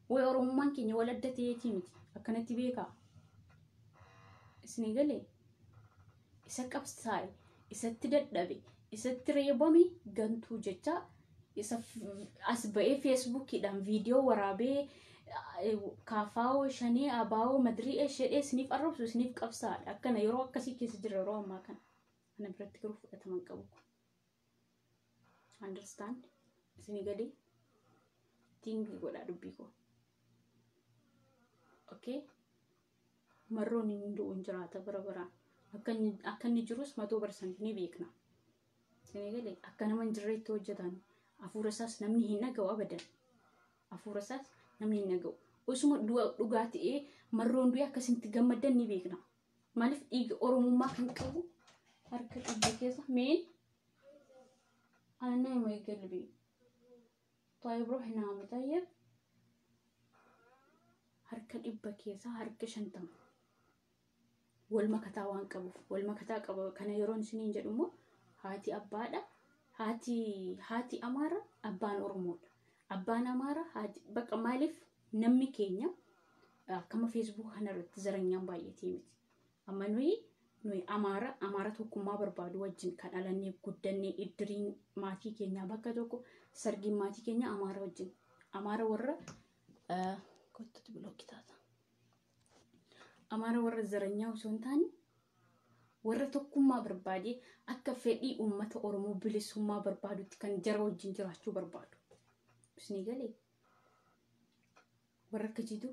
Way Oromummaan keenya wal adda ta'eetii miti. Akkanatti beekaa. Isin galee isa qabsaa'e, isatti dadhabe, isatti reebame gantuu jecha isa as ba'ee Facebookiidhaan viidiyoo waraabee Kaafaa Shanee Abaawoo Madrii shedhee isiniif arrabsu isiniif qabsaa'aadha. Akkana yeroo akkasii keessa jira yeroo ammaa kana. Ana biratti garuu fudhatama hin qabu. Understand? Isin galee tingii godhaa dubbii koo. Okay? Marroon hin du'u hin jiraata bara baraan. Akka inni jirus 100% ni beekna. Isin galee akka nama hin jirreetti hojjetan hafuura isaas namni hin dhaga'u abadan. Hafuura isaas namni hin dhaga'u. Osuma dhugaa ta'ee marroon du'e akkasitti gammadan ni beekna. Maaliif dhiiga Oromummaa kan qabu harka qabda keessa meen ana ma qalbi. طيب روح نام طيب. harka dhibba keessa harka 50. Walmakataa waan qabuuf walmakataa qaba kana yeroon isiniin jedhu immoo haati abbaadha. Haati Amaara abbaan Oromoodha. Abbaan Amaara haati bakka maaliif namni keenya akkama Facebook kanarratti zaranyaan baay'atee miti. Amma nuyi Amaara tokkummaa barbaadu wajjin kan alannee guddannee iddiriin maatii keenyaa bakka tokko sargiin maatii keenya Amaara wajjin. Amaara warra kottatu bilookitaata. Amaara warra zaranyaa osoo hin taane warra tokkummaa barbaadee akka fedhii uummata Oromoo bilisummaa barbaadutti kan jara wajjin jiraachuu barbaadu. Isin galee warra akkasiitu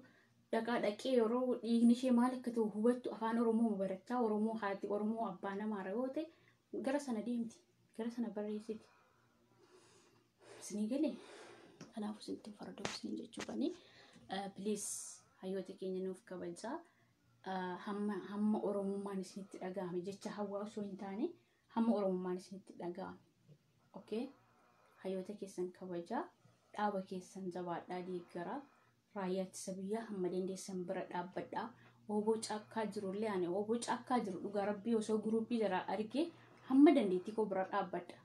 dhaqee yeroo dhiigni ishee maal akka ta'u hubattu afaan Oromoo barachaa Oromoo haati Oromoo abbaan Amaara yoo ta'e gara sana deemti. Gara sana barreessiti. Isin galee kanaaf isin farda isin jechuudhaani please hayyoota keenya nuuf kabajaa. Hamma Oromummaan isinitti dhaga'ame jecha hawaa osoo hin taane hamma Oromummaan isinitti dhaga'ame. Okay? Hayyoota keessan kabajaa, dhaaba keessan jabaadhaa deeggaraa, raayyaa ittisa biyyaa hamma dandeessan bira dhaabbadhaa. Obbo Caakkaa jirullee ani obbo Caakkaa jiru dhugaa Rabbii osoo guruupii jara argee hamma dandeettii koo bira dhaabbadha.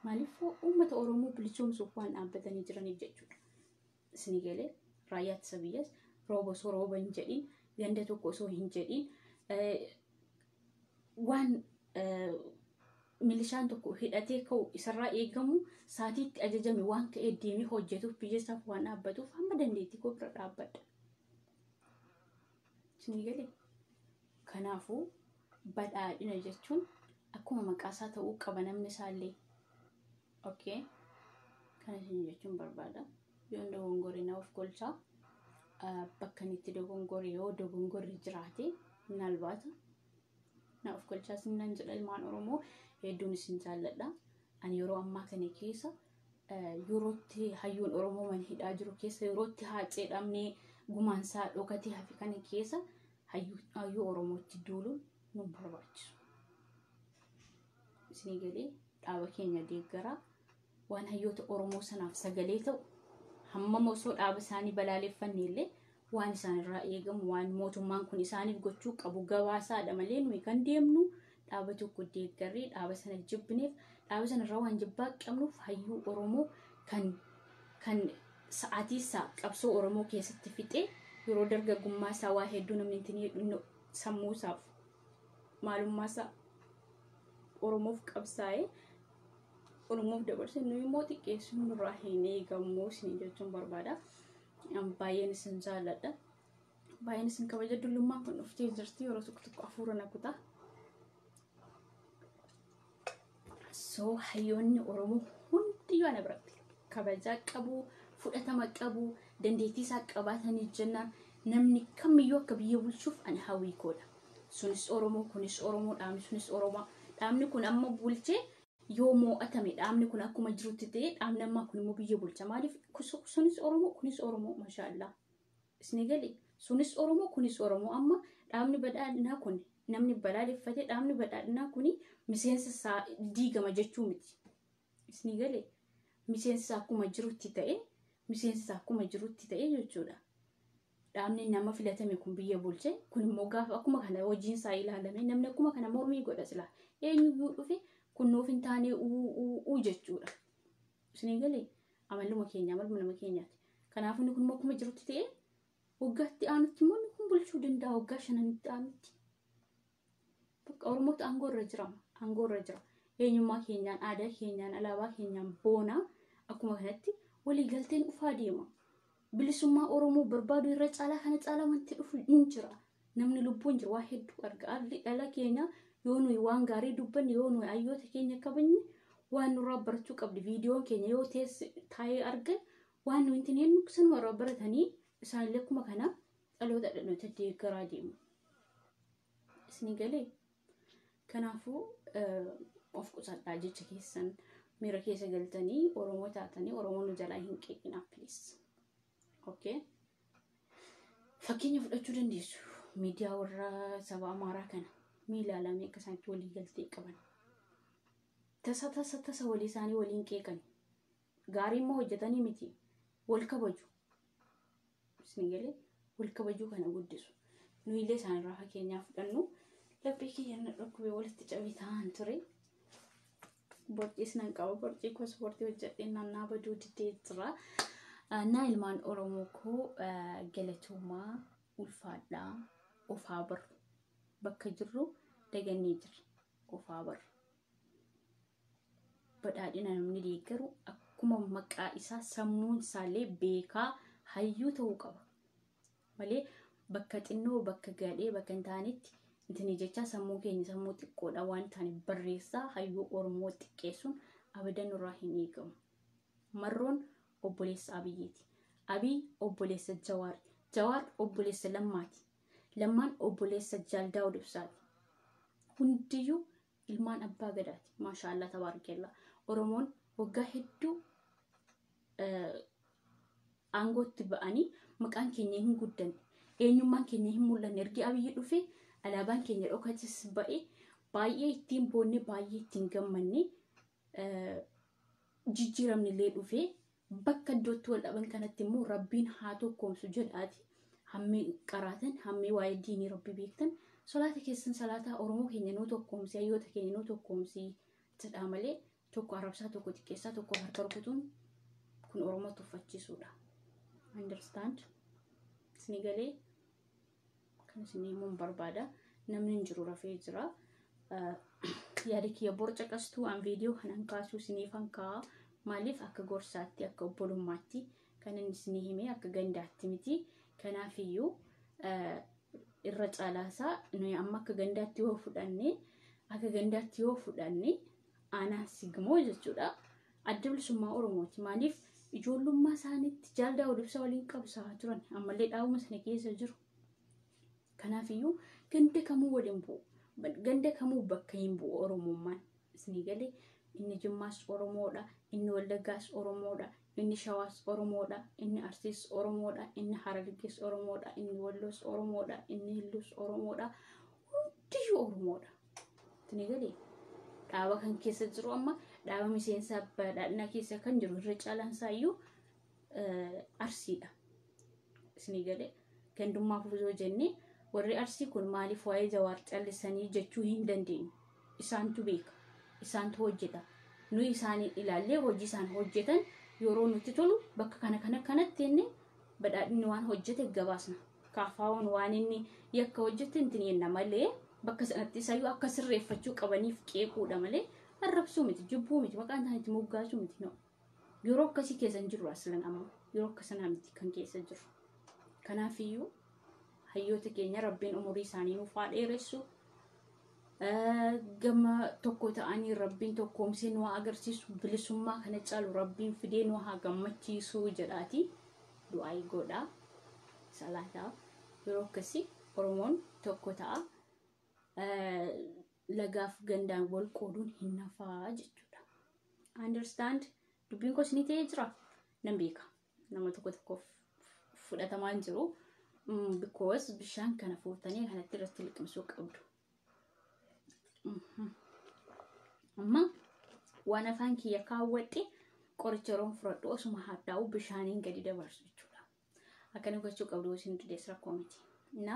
Maaliif uummata Oromoo bilisoomsuuf waan dhaabbatanii jiraniif jechuudha. Isin galee raayyaa ittisa biyyaas rooba osoo rooba hin jedhin ganda tokko osoo hin jedhin waan milishaan tokko hidhatee ka'u isarraa eegamu saatiitti ajajame waan ka'ee deemee hojjetuuf biyyasaaf waan dhaabbatuuf hamma dandeettii koo bira dhaabbadha. Isin galee kanaafuu badhaadhina jechuun akkuma maqaasaa ta'uu qaba namni isaallee. Okay? Kana isin jechuun barbaada. Yoon dogongorina of golchaa bakka itti dogongoree yoo dogongorri jiraate nalbaata. Na of golchaa sinan jedha ilmaan Oromoo hedduun isin jaalladha. Ani yeroo ammaa kana keessa yerootti hayyuun Oromoo man hidhaa jiru keessa yerootti haacee dhabnee gumaansaa dhokatee hafi kana keessa hayyuu Oromootti duuluun nu barbaachisu. Isin galee dhaaba keenya deeggaraa waan hayyoota Oromoo sanaaf sagalee ta'u hammam osoo dhaaba isaanii balaaleffanne illee waan isaan irraa eegamu waan mootummaan kun isaaniif gochuu qabu gabaasaadha malee nuyi kan deemnu dhaaba tokko deeggarree dhaaba sana jibbiniif dhaaba sana irraa waan jibbaa qabnuuf hayyuu Oromoo kan sa'aatii isaa qabsoo Oromoo keessatti fixee yeroo dargaggummaa isaa waa hedduu namni ittiin sammuu isaaf maalummaa isaa Oromoof qabsaa'ee Oromoof dabarsee nuyi immoo xiqqeessuun nurraa hin eegamu isin jechuun barbaada. Baay'een isin jaalladha. Baay'een isin kabaja dullummaa kun dhuftee jirti yeroo tokko hafuura na kutaa. So hayyoonni Oromoo hundi waan biratti kabajaa qabu, fudhatama qabu, dandeettii isaa qabaatanii jennaan namni kamiyyuu akka biyya bulchuuf ani hawwii koodha. Sunis Oromoo, kunis Oromoo, dhaabni sunis Oromoo. Dhaabni kun amma bulchee yoo mo'atame dhaabni kun akkuma jirutti ta'e dhaabni ammaa kun immoo biyya bulcha. Maaliif sunis Oromoo, kunis Oromoo, maashaallah. Isni galee sunis Oromoo, kunis Oromoo. Amma dhaabni badhaadhinaa kun namni balaaleffatee dhaabni badhaadhinaa kun miseensa isaa diigama jechuu miti. Isni galee miseensa isaa akkuma jirutti ta'e jechuudha. Dhaabni nama filatame kun biyya bulche kun immoo gaafa akkuma kana hojiin isaa ilaalame namni akkuma kana mormii godha sila eenyuyyuu dhufe kun nuuf hin taane jechuudha. Isni galee amaluma nama keenyaati. Kanaafuu kun immoo akkuma jirutti ta'e waggaatti aanutti immoo kun bulchuu danda'a waggaa 5tti aanutti. Bakka Oromootti aangoo irra jira. Eenyummaa keenyaan, aadaa keenyaan, alaabaa keenyaan boona akkuma kanatti walii galteen dhufaa deema. Bilisummaa Oromoo barbaadu irra caalaa kana caalaa wanti dhufu hin jira. Namni lubbuun jira waa hedduu arga. Haalli dhala keenya yoo nuyi waan gaarii dubbanne yoo nuyi hayyoota keenya kabajne waan nurraa barachuu qabdi. Viidiyoon keenya yoo taa'ee argan waan nuyi ittiin hennu sanuma irraa baratanii isaanillee akkuma kana dhaloota deeggaraa deemu. Isni galee kanaafuu of qusadhaa jecha keessan miira keessa galtanii Oromoo taatanii Oromoo nu jalaa hin qeeqinaa please. Okay. Fakkeenya fudhachuu dandeessu. Miidiyaa warra saba Amaaraa kana miilaalamee akka isaanitti walii galtee qaban. Tasa walii isaanii waliin qeeqan. Gaarii immoo hojjetanii miti. Wal kabaju. Isni galee wal kabajuu kana guddisu. Nuyi isaanirraa fakkeenyaa fudhannu laphee kiyyan dhaqqubee walitti cabee ta'an ture. Borciis nan qaba. Borcii koo ispoortii hojjedhee naannaa baduu diddee jira. Na ilmaan Oromoo koo galatuumaa ulfaadhaa ofaa bar bakka jirru dagannee jira ofaa bar badhaadhina namni deeggaru akkuma maqaa isaa sammuun isaallee beekaa hayyuu ta'uu qaba malee bakka xinnoo bakka gadhee bakka hin taanetti intini jecha sammuu keenya sammuu xiqqoodha waan taane barreessaa hayyuu Oromoo xiqqeessuun abadan nurraa hin eegamu. Marroon obboleessa Abiyyeeti. Abiy obboleessa Jawaar. Jawaar obboleessa Lammaati. Lammaan obboleessa Jaaldaawud Ibsaati. Hundiyyuu ilmaan abbaa gadaati. Maashaallah tabaarakallaa. Oromoon waggaa hedduu aangootti ba'anii maqaan keenya hin guddanne. Eenyummaan keenya hin mul'anne. Ergi Abiyyi dhufe alaabaan keenya dhokatis ba'e baay'ee ittiin boonne baay'ee ittiin gammanne jijjiiramni illee dhufe. Bakka iddootti wal dhaban kanatti immoo Rabbiin haa tokkoomsu jedhaati. Hammii qaraatan, hammii waa'ee diinii Rabbi beektan. Salaata keessan salaataa Oromoo keenya nuu tokkoomsi, hayyoota keenya nuu tokkoomsi jedhaa malee tokko arrabsaa tokko xiqqeessaa tokko harka rukutuun kun Oromoo tuffachiisuudha. Understand? Isni galee kan isin himuun barbaada. Namni hin jiru rafee jira. Yaada kiyya borca qastuu an viidiyoo kanan kaasuu isiniif hankaa. Maaliif akka gorsaatti akka obbolummaatti kan inni isin hime akka gandaatti miti. Kanaafiyyuu irra caalaasaa nuyi amma akka gandaatti yoo fudhanne aanaa sigmoo jechuudha. Adda bilisummaa Oromooti. Maaliif ijoollummaa isaaniitti Jaaldaawud Ibsaa waliin qabsaa turan ammallee dhaabuma sana keessa jiru. Kanaafiyyuu ganda kamuu waliin bu'u. Ganda kamuu bakka hin bu'u Oromummaan. Isni galee inni Jimmaas Oromoodha. Inni Wallaggaas Oromoodha, inni Shawaas Oromoodha, inni Arsiis Oromoodha, inni Harargees Oromoodha, inni Walloos Oromoodha, inni Hilluus Oromoodha, hundiyyuu Oromoodha. Isni galee dhaaba kan keessa jiru amma dhaaba miseensa badhaadhinaa keessa kan jiru irra caalaan isaayyuu Arsiidha. Isni galee gandummaaf osoo jennee warri Arsii kun maaliif waa'ee Jawaar callisanii jechuu hin dandeenyu. isaantu beeka, isaantu hojjeta. Nuyi isaanii ilaallee hojii isaan hojjetan yeroo nuti tolu bakka kanatti inni badhaadhinni waan hojjete gabaasna. Kaafaawwan waan inni yakka hojjete intin yenna malee bakka sanatti isayyuu akka sirreeffachuu qabaniif qeequudha malee arrabsuu miti, jibbuu miti, maqaan isaaniitti moggaasuu miti. No. Yeroo akkasii keessa jiru aslan amma yeroo akkasana miti kan keessa jiru. Kanaafiyyuu hayyoota keenya rabbiin umurii isaanii nuuf haa dheeressu. Gama tokko ta'anii rabbiin tokkoomsee nu agarsiisu, bilisummaa kana caalu rabbiin fidee nu haa gammachiisu jedhaati du'aa godhaa. Salaataa yeroo akkasii Oromoon tokko ta'a. Lagaaf gandaan wal qooduun hin nafaa jechuudha. Understand? Dubbiin kos ni ta'ee jira. Nan beeka. Nama tokko fudhatamaan jiru. Because bishaan kana fuutanii kanatti irratti liqimsuu qabdu. Amma waan afaan kiyya kaawwadhe qoricha roon fudhadhu osuma haddaa'u bishaaniin gadi dabarsu jechuudha. Akkana gochuu qabdu isin didees rakkoo miti. Na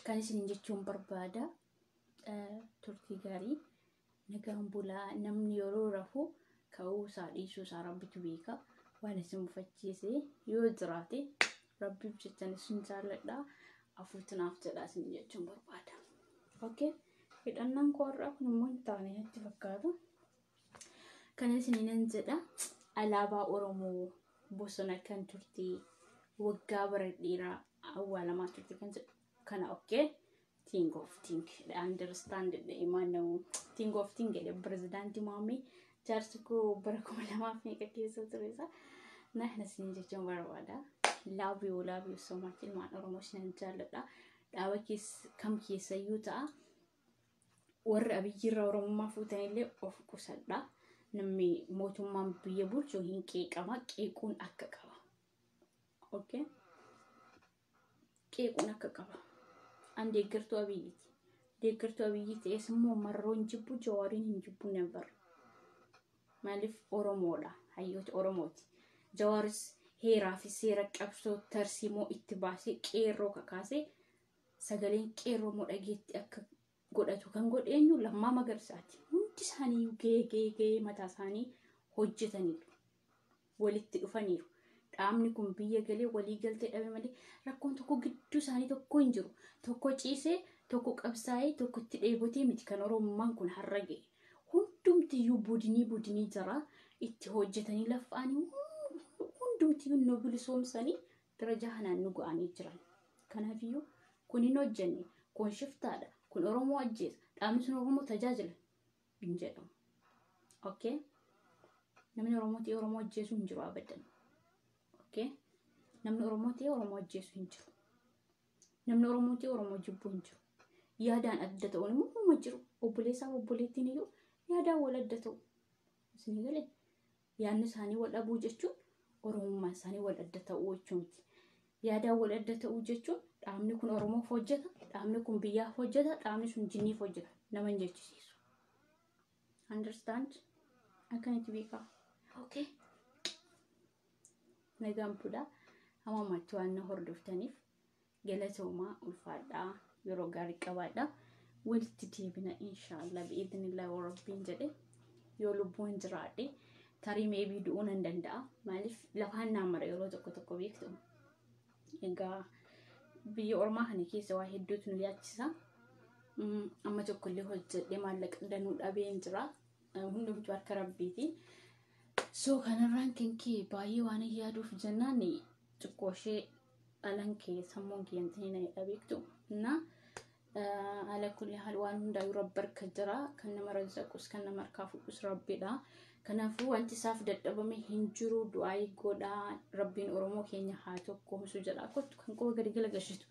kan isin jechuun barbaada turtii gaarii nagaan bulaa namni yeroo rafu ka'uu isaa dhiisuu isaa rabbitu beeka. Waan isin mufachiisee yoo jiraate rabbiif jechan isin jaalladha. Afuutinaaf jedhaa isin jechuun barbaada. Okay? Hidhannaan koo har'aa kun immoo hin taane natti fakkaata. Kana isiniin jedha alaabaa Oromoo bosona kan turtii waggaa bara dheeraa awwaalamaa turtii kan jedhu kana okay. Think of think, understand the imano think of think the president mami jaarsuko bara kuma lamaaf meeqa keessa turesa na isin jechuun barbaada. Love you so much ilmaan Oromoo isin jaalladha. Dhaaba kam keessayyuu ta'a. Warra abiyyirra Oromummaa fuutanillee of qusadha. Namni mootummaan biyya bulchu hin qeeqama, qeequun akka qaba. Okay? Qeequun akka qaba. An deeggartuu abiyyiiti. Deeggartuu abiyyiiti ta'es immoo marroon jibbu Jawaariin hin jibbu never. Maaliif Oromoodha, hayyoota Oromooti. Jawaaris heeraa fi seera qabsoo tarsiimoo itti baasee qeerroo kakaasee sagaleen qeerroo moo dhageetti akka godhatu kan godheenyu Lammaa Magarsaati. Hundi isaanii gahee mataa isaanii hojjetaniiru. Walitti dhufaniiru. Dhaabni kun biyya galee walii galtee dhabe malee rakkoon tokko gidduu isaanii tokko hin jiru. Tokko ciisee, tokko qabsaa'ee, tokko itti dheebotee miti kan Oromummaan kun har'a gahe. Hundumtiyyuu budinii jira itti hojjetanii lafa'anii hundumtiyyuu nu bilisoomsanii darajaa kanaan nu ga'anii jiran. Kanaafiyyuu kun hin hojjenne, kun shiftaadha. Kun Oromoo ajjeesa. Dhaabni sun Oromoo tajaajila hin jedhamu. Okay? Namni Oromooti Oromoo ajjeesuu hin jiru abadan. Okay? Namni Oromooti Oromoo ajjeesuu hin jiru. Namni Oromooti Oromoo jibbuu hin jiru. Yaadaan adda ta'uun immoo jiru. Obboleessaaf obboleettiin iyyuu yaadaan wal adda ta'u. Isin galee yaadni isaanii wal dhabuu jechuun Oromummaan isaanii wal adda ta'uu jechuuti. Yaadaan wal adda ta'uu jechuun dhaabni kun Oromoof hojjeta, dhaabni kun biyyaaf hojjeta, dhaabni sun jinniif hojjeta. Nama hin jechisiisu. Understand? Akkanatti beekaa. Okay? Nagaan bulaa hamamatti waan na hordoftaniif galatoomaa ulfaadhaa yeroo gaarii qabaadhaa. Walitti deebina inshallah bi'idhnillah rabbiin jedhe yoo lubbuun jiraadhe tarii meebii du'uu nan danda'a. Maaliif lafaan naamara yeroo tokko beektu. Egaa biyya ormaa kana keessa waa hedduutu nu yaachisa. Amma tokkollee hojjedhee maallaqa danuu dhabeen jira. Hundumtuu harka rabbiiti. So kanarraan kenkee baay'ee waan yaaduuf jennaan xiqqooshee alan kee sammuun kiyyantii na dhabeektu. Na ala kulli haal waan hundaa'uu rabbi harka jira. Kan nama razzaqus kan nama harkaa fuudhus rabbiidha. Kanaafuu wanti isaaf dadhabame hin jiru. Du'aa godhaa rabbiin Oromoo keenya haa tokkoomsu jedha. Kottu kan qofa gadi galagashitu.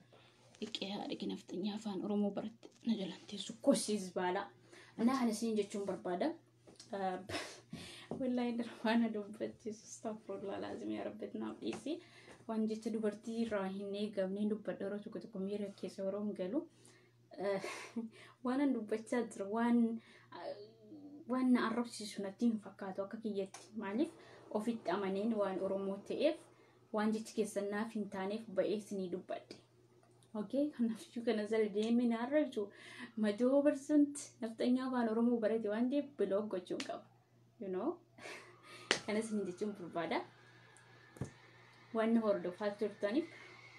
Dhiqee haadha ginaftanyaa afaan Oromoo baratte na jalanteessu kosiis baala. Ana haala siin jechuun barbaada. Wallahi darbaana dubbachiisu astaghfirullah laazim yaa rabbi naaf dhiisi. Waan jecha dubartii irraa hin eegamne dubbadha yeroo tokko miira keessa yeroo hin galu. Waan dubbachaa jira waan na arrabsiisu natti hin fakkaatu akka kiyyatti. Maaliif ofitti amaneen waan Oromoo ta'eef waan jechi keessan naaf hin taaneef ba'ee isinii dubbadhe. Okay, kanaafuu kana zala deemee naarra jiru 100% naftanyaa afaan Oromoo barate waan ta'eef biloog gochuun qaba. You know? Kanas hin jechuun barbaada. Waan hordofaa turtaniif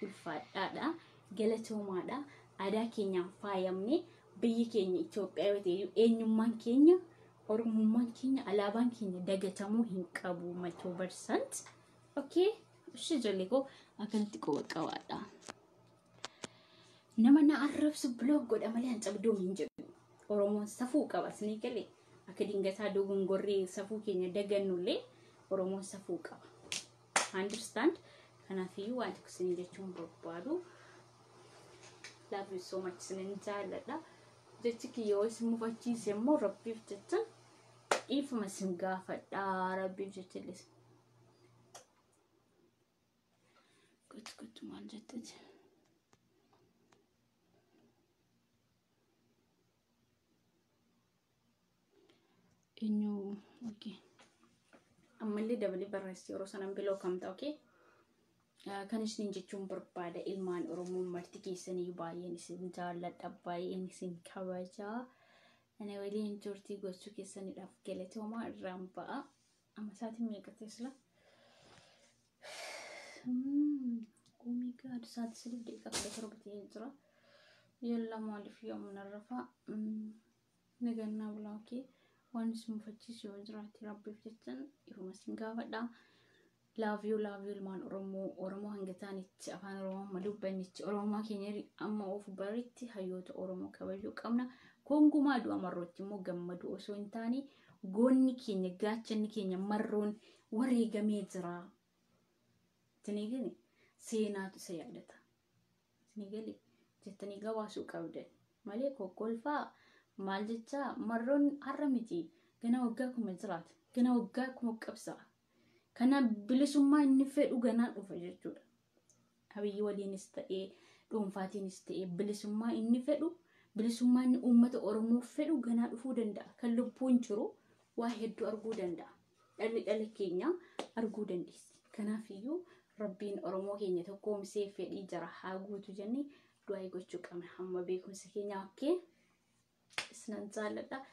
ulfaadhaadha. Galatoomaadha. Aadaa keenyaan faayamne biyyi keenya Itoophiyaa yoo ta'e eenyummaan keenya Oromummaan keenya alaabaan keenya dagatamuu hin qabu 100%. Okay? Ishee ijoollee koo akkanatti quba qabaadha. Nama na arrabsu biloog godha malee hancabduu hin jedhu. Oromoon safuu qaba isinii galee akka dingataa dogongorree safuu keenya dagannullee Oromoon safuu qaba. Understand? Kanaafiyyuu waan tokko isin jechuun barbaadu. Love you so much isin jaalladha. Jechi kiyyoo isin mufachiise immoo rabbiif jechan ifuma isin gaafadha rabbiif jechallis. Gut maal jettati? Inyu okay. Ammallee dabalee barreessee yeroo sanan biloo kamta okay? Kan isin jechuun barbaada ilmaan Oromoo marti keessanii baay'een isin jaalladha baay'een isin kabajaa. Ana waliin turtii gochuu keessaniidhaaf galatoomaa irraan ba'a. Amma sa'aatiin meeqa teessila? Oh my god, sa'aatii 3 daqiiqaa 17 ta'ee jira. Yalla maaliif yoomna rafaa? Nagannaa bulaa okay. Waan isin mufachiisu yoo jiraate rabbiif jechan yeroo isin gaafadha. Love you ilmaan Oromoo hanga taanitti afaan Oromoo madubbanitti Oromoo keenya amma of baritti hayyoota Oromoo kabajuu qabna. Kongumaa du'a marrootti immoo gammadu osoo hin taane goonni keenya gaachanni keenya marroon wareegamee jira. Tinigani seenaatu isa yaadata. Tinigani jettanii gabaasuu qabdan. Malee kokkolfaa maal jecha marroon har'a miti gana waggaa kuma jiraata. Gana waggaa kuma qabsa'a. Kana bilisummaa inni fedhu ganaa dhufa jechuudha. Abiyyi waliinis ta'ee dhuunfaatiinis ta'ee bilisummaa inni fedhu bilisummaa inni uummata Oromoo fedhu ganaa dhufuu danda'a. Kan lubbuun jiru waa hedduu arguu danda'a. Dhalli keenya arguu dandeessi. Kanaafiyyuu Rabbiin Oromoo keenya tokkoomsee fedhii jara haa guutu jennee du'aa gochuu qabna. Hamma beekumsa keenya akkee isnan jaalladha.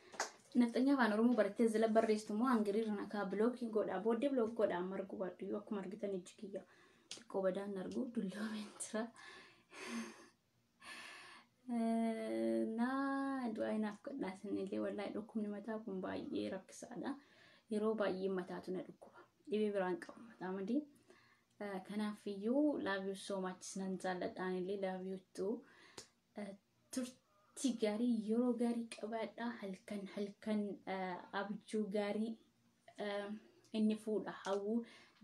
Naftanyaa afaan Oromoo barattee zila barreessitu moo hangiriirra nakaa biloogii godhaa booddee biloog godhaa margu baaduu akkuma argitan ijji kiyya xiqqoo badaan argu dulloomeen jira. Naa du'aa inaaf godhaa sanillee wallahi dhukkubni mataa kun baay'ee rakkisaadha. Yeroo baay'ee mataatu na dhukkuba. Dhibee biraan qabu mataa madii. Kanaafiyyuu love you so much nan jaalladhaanillee love you too. Tigari yeroo gaarii qabaadha halkan abjuu gaarii inni fuudha hawwu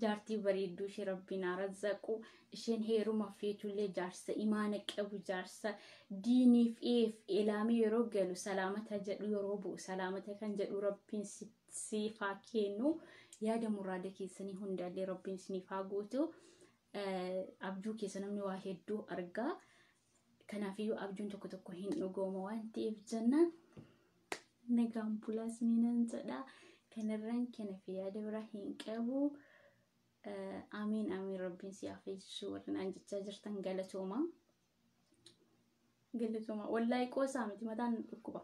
jaartii bareedduu ishee rabbiin arzaqu isheen heeruma feetullee jaarsa imaana qabu jaarsa diiniif elaamee yeroo galu salaamata jedhu yeroo bu'u salaamata kan jedhu rabbiin siifaa kennu yaada muraada keessanii hundaallee rabbiin siniifaa guutu abjuu keessa namni waa hedduu argaa. Kanaafiyyuu abjuun tokko hin dhugooma waan ta'eef jennaan nagaan bulaas ni nan jedha. Kanarraan kana fi yaada biraa hin qabu. Amiin rabbiin si afeessu warreen jechaa jirtan galatooma. Wallahi qoosaa miti mataan dhukkuba.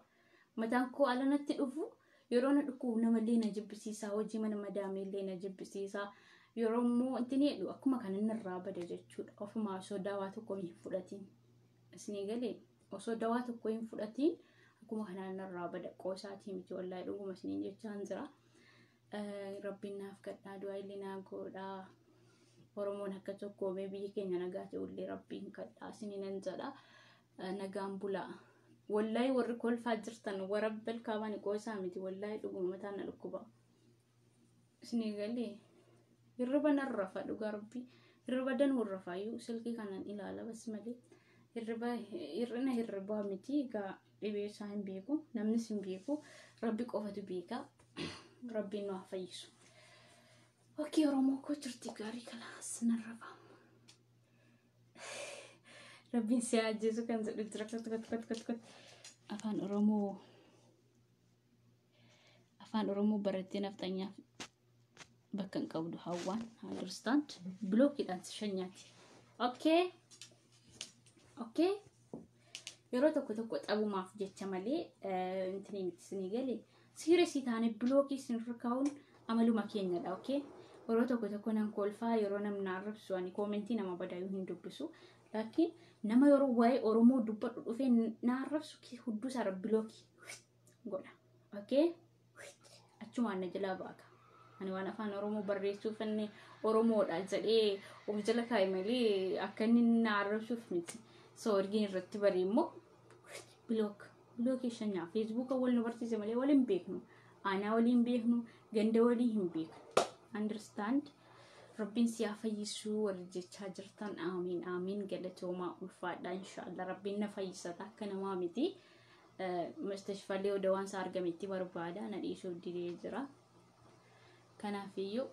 Mataan koo alanatti dhufu yeroo na dhukkubu namallee na jibbisiisa hojii mana madaameellee na jibbisiisa. Yeroo immoo intini jedhu akkuma kan inni irraa bada jechuudha. Ofumaa osoo daawaa tokko hin fudhatiin. Isinii galee osoo dawaa tokko hin fudhatiin akkuma kanaan irraa bada qoosaatii miti wallahi dhuguma isiniin jechaan jira. Rabbiin naaf kadhaa du'aa illee naa godhaa. Oromoon akka tokkoomee biyyi keenya nagaa ta'ullee rabbiin kadhaa isiniin nan jedha. Nagaan bulaa. Wallahi warri kolfaa jirtan warabbal kaabaan qoosaa miti wallahi dhuguma mataan na dhukkuba. Isinii galee hirriba narrafa dhugaa rabbii hirriba danuu rafaayyuu silkii kanan ilaala bas malee. Hirribaa miti egaa dhibee isaa hin beeku namnis hin beeku rabbi qofatu beeka rabbiin nu haa fayyisu. Okey Oromoo koo jirti gaarii kalaas narraba. Rabbiin si ajjeesu kan jedhu jira kot afaan Oromoo barattee naftanyaaf bakka hin qabdu hawwaan understand blookiidhaan si shanyaati. Okay. Okay? Yeroo tokko xabumaaf jecha malee intini miti isinii galee seriously taane blockii isin rakaa'uun amaluma keenyadha. Okay? Yeroo tokko nan kolfaa yeroo namni arrabsu ani commentii nama badaayu hin dubbisu. Laakiin nama yeroo waa'ee Oromoo dubbadhu dhufee na arrabsu hudduu isaa blockii godha. Okay? Achumaan na jalaa baaka. Ani waan afaan Oromoo barreessuuf inni Oromoodha jedhee of jala kaa'e malee akka inni na arrabsuuf miti. So ergiin irratti barii immoo block shanyaa Facebook wal nu barsiise malee waliin beeknu. Aanaa waliin beeknu, ganda waliin hin beeknu. Understand? Rabbiin si haa fayyisuu warri jechaa jirtan amiin amiin galatoomaa ulfaadha inshallah rabbiin na fayyisata akka namaa miti. Mustashfaalee odoo waan isaa argametti barbaada na dhiisuu didee jira. Kanaafiyyuu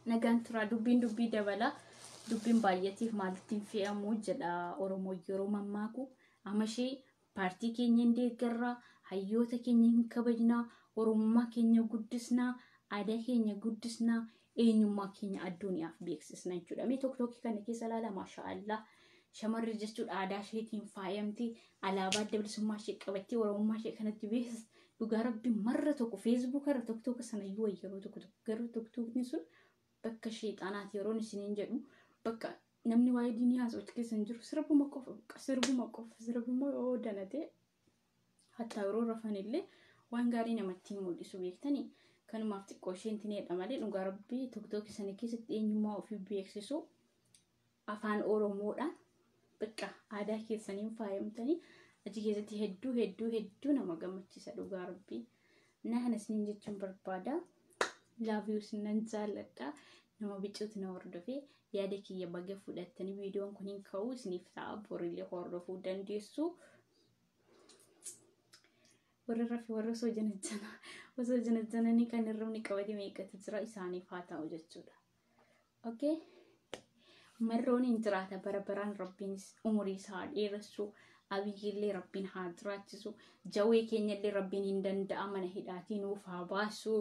nagaan tura dubbii dabala dubbiin baay'atiif maalittiin fe'amuu jedha Oromoo yeroo mammaaku amashee paartii keenya hin deeggarraa hayyoota keenya hin kabajnaa Oromummaa keenya guddisnaa aadaa keenya guddisnaa eenyummaa keenya addunyaaf beeksisna jechuudha. Mee tokko kana keessa ilaala maashaallah shamarri jechuudha aadaa isheetiin faayamtee alaabaa adda bilisummaa ishee qabattee Oromummaa ishee kanatti beeksisa. Dhugaa rabbi marra tokko Facebook irra tokko sana iyyuu yeroo tokko garuu tokkoon sun bakka sheexaanaati yeroo isiniin jedhu bakka namni waa'ee diinii haasa'utti keessan jiru sirbuma qofa yoo danate hatta yeroo rafanillee waan gaarii namatti mul'isu beektanii kanumaaf xiqqoo isheen tineedha malee dhugaa rabbii tokko sana keessatti eenyummaa ofii beeksisu afaan Oromoodhaan bakka aadaa keessaniin faayamtanii achi keessatti hedduu nama gammachiisa dhugaa rabbii. Na kana isiniin jechuun barbaada. Love you sinan jaalladha. Nama bicuutu na hordofee yaada kiyya baga fudhattanii viidiyoon kun hin ka'u isiniif ta'a borillee hordofuu dandeessu. Warra osoo janajjananii kan irrumni qabate meeqatu jira isaaniif haa ta'u jechuudha. Okay? Marroon hin jiraata barabaraan rabbiinis umurii isaa dheeressu abiyyillee rabbiin haa jiraachisu jawwee keenyallee rabbiin hin danda'a mana hidhaatii nuuf haa baasu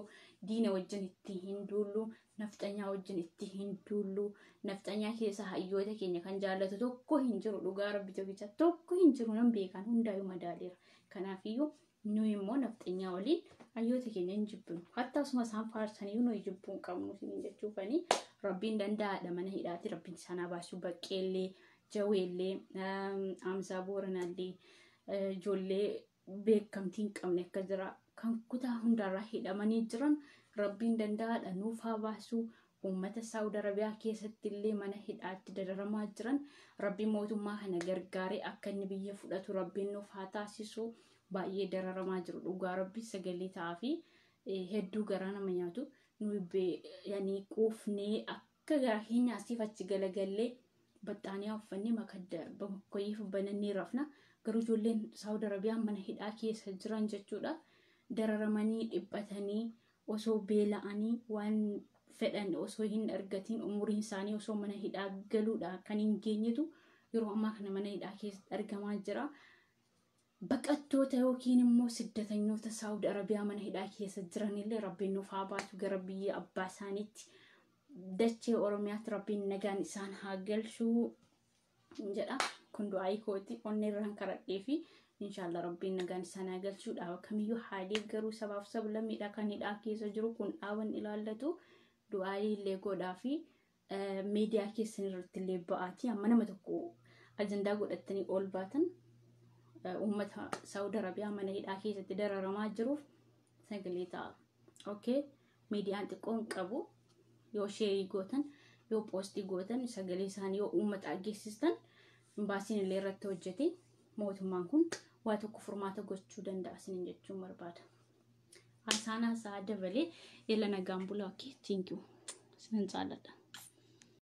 diina wajjin itti hin duullu nafxanyaa wajjin itti hin duullu nafxanyaa keessa hayyoota keenya kan jaallatu tokko hin jiru dhugaa rabbi tokko hin jiru nan beekan hundaayyuu madaaleera. Kanaafiyyuu nuyi immoo nafxanyaa waliin hayyoota keenya hin jibbinu hatta asuma isaan faarsaniyyuu nuyi jibbuu hin qabnu isin jechuufanii rabbiin danda'aadha mana hidhaati rabbiin sana baasu baqqeellee jawweellee amsaa booranaallee ijoollee beekamtiin qabne akka jira kan kutaa hundarraa hidhamanii jiran rabbiin danda'aadha nuuf haa baasu. Uummata Saawud Arabiyaa keessatti illee mana hidhaatti dararamaa jiran rabbiin mootummaa kana gargaaree akka inni biyya fudhatu rabbiin nuuf haa taasisu. Baay'ee dararamaa jiru dhugaa rabbi sagalee ta'aa fi hedduu garaa nama nyaatu nuyi quufnee akka garaa keenya asiif achi galagallee baxxaanii uffannee makadda bakkoyiif banannee rafna garuu ijoolleen Saawud Arabiyaa mana hidhaa keessa jiran jechuudha dararamanii dhiphatanii osoo beela'anii waan fedhan osoo hin argatiin umuriin isaanii osoo mana hidhaa galuudha kan hin geenyetu yeroo ammaa kana mana hidhaa keessatti argamaa jira. Baqattoota yookiin immoo siddatanyoota Saawud Arabiyaa mana hidhaa keessa jiranillee rabbiin nuuf haa baasu gara biyya abbaa isaaniitti dachee Oromiyaatti rabbiin nagaan isaan haa galchu jedha. Kun du'aa kooti onneerraan kadhadhee fi inshallah rabbiin nagaan isaan haa galchuudha. Kamiyyuu haalii garuu sabaaf sablammiidha kan hidhaa keessa jiru kun dhaaban ilaallatu du'aa illee godhaa fi miidiyaa keessan irratti illee ba'aatii amma nama tokko ajandaa godhatanii ol baatan ummata Saawud Arabiyaa mana hidhaa keessatti dararamaa jiruuf sagalee ta'a. Okay? Miidiyaan xiqqoon qabu yoo sheerii gootan yoo poostii gootan sagalee isaanii yoo uummata ageessistan baasiin illee irratti hojjete mootummaan kun waa tokko furmaata gochuu danda'a isiniin jechuun barbaada. Haasaan haasaa dabalee ila nagaan bulaa. Okay? Thank you. Sinan jaalladha.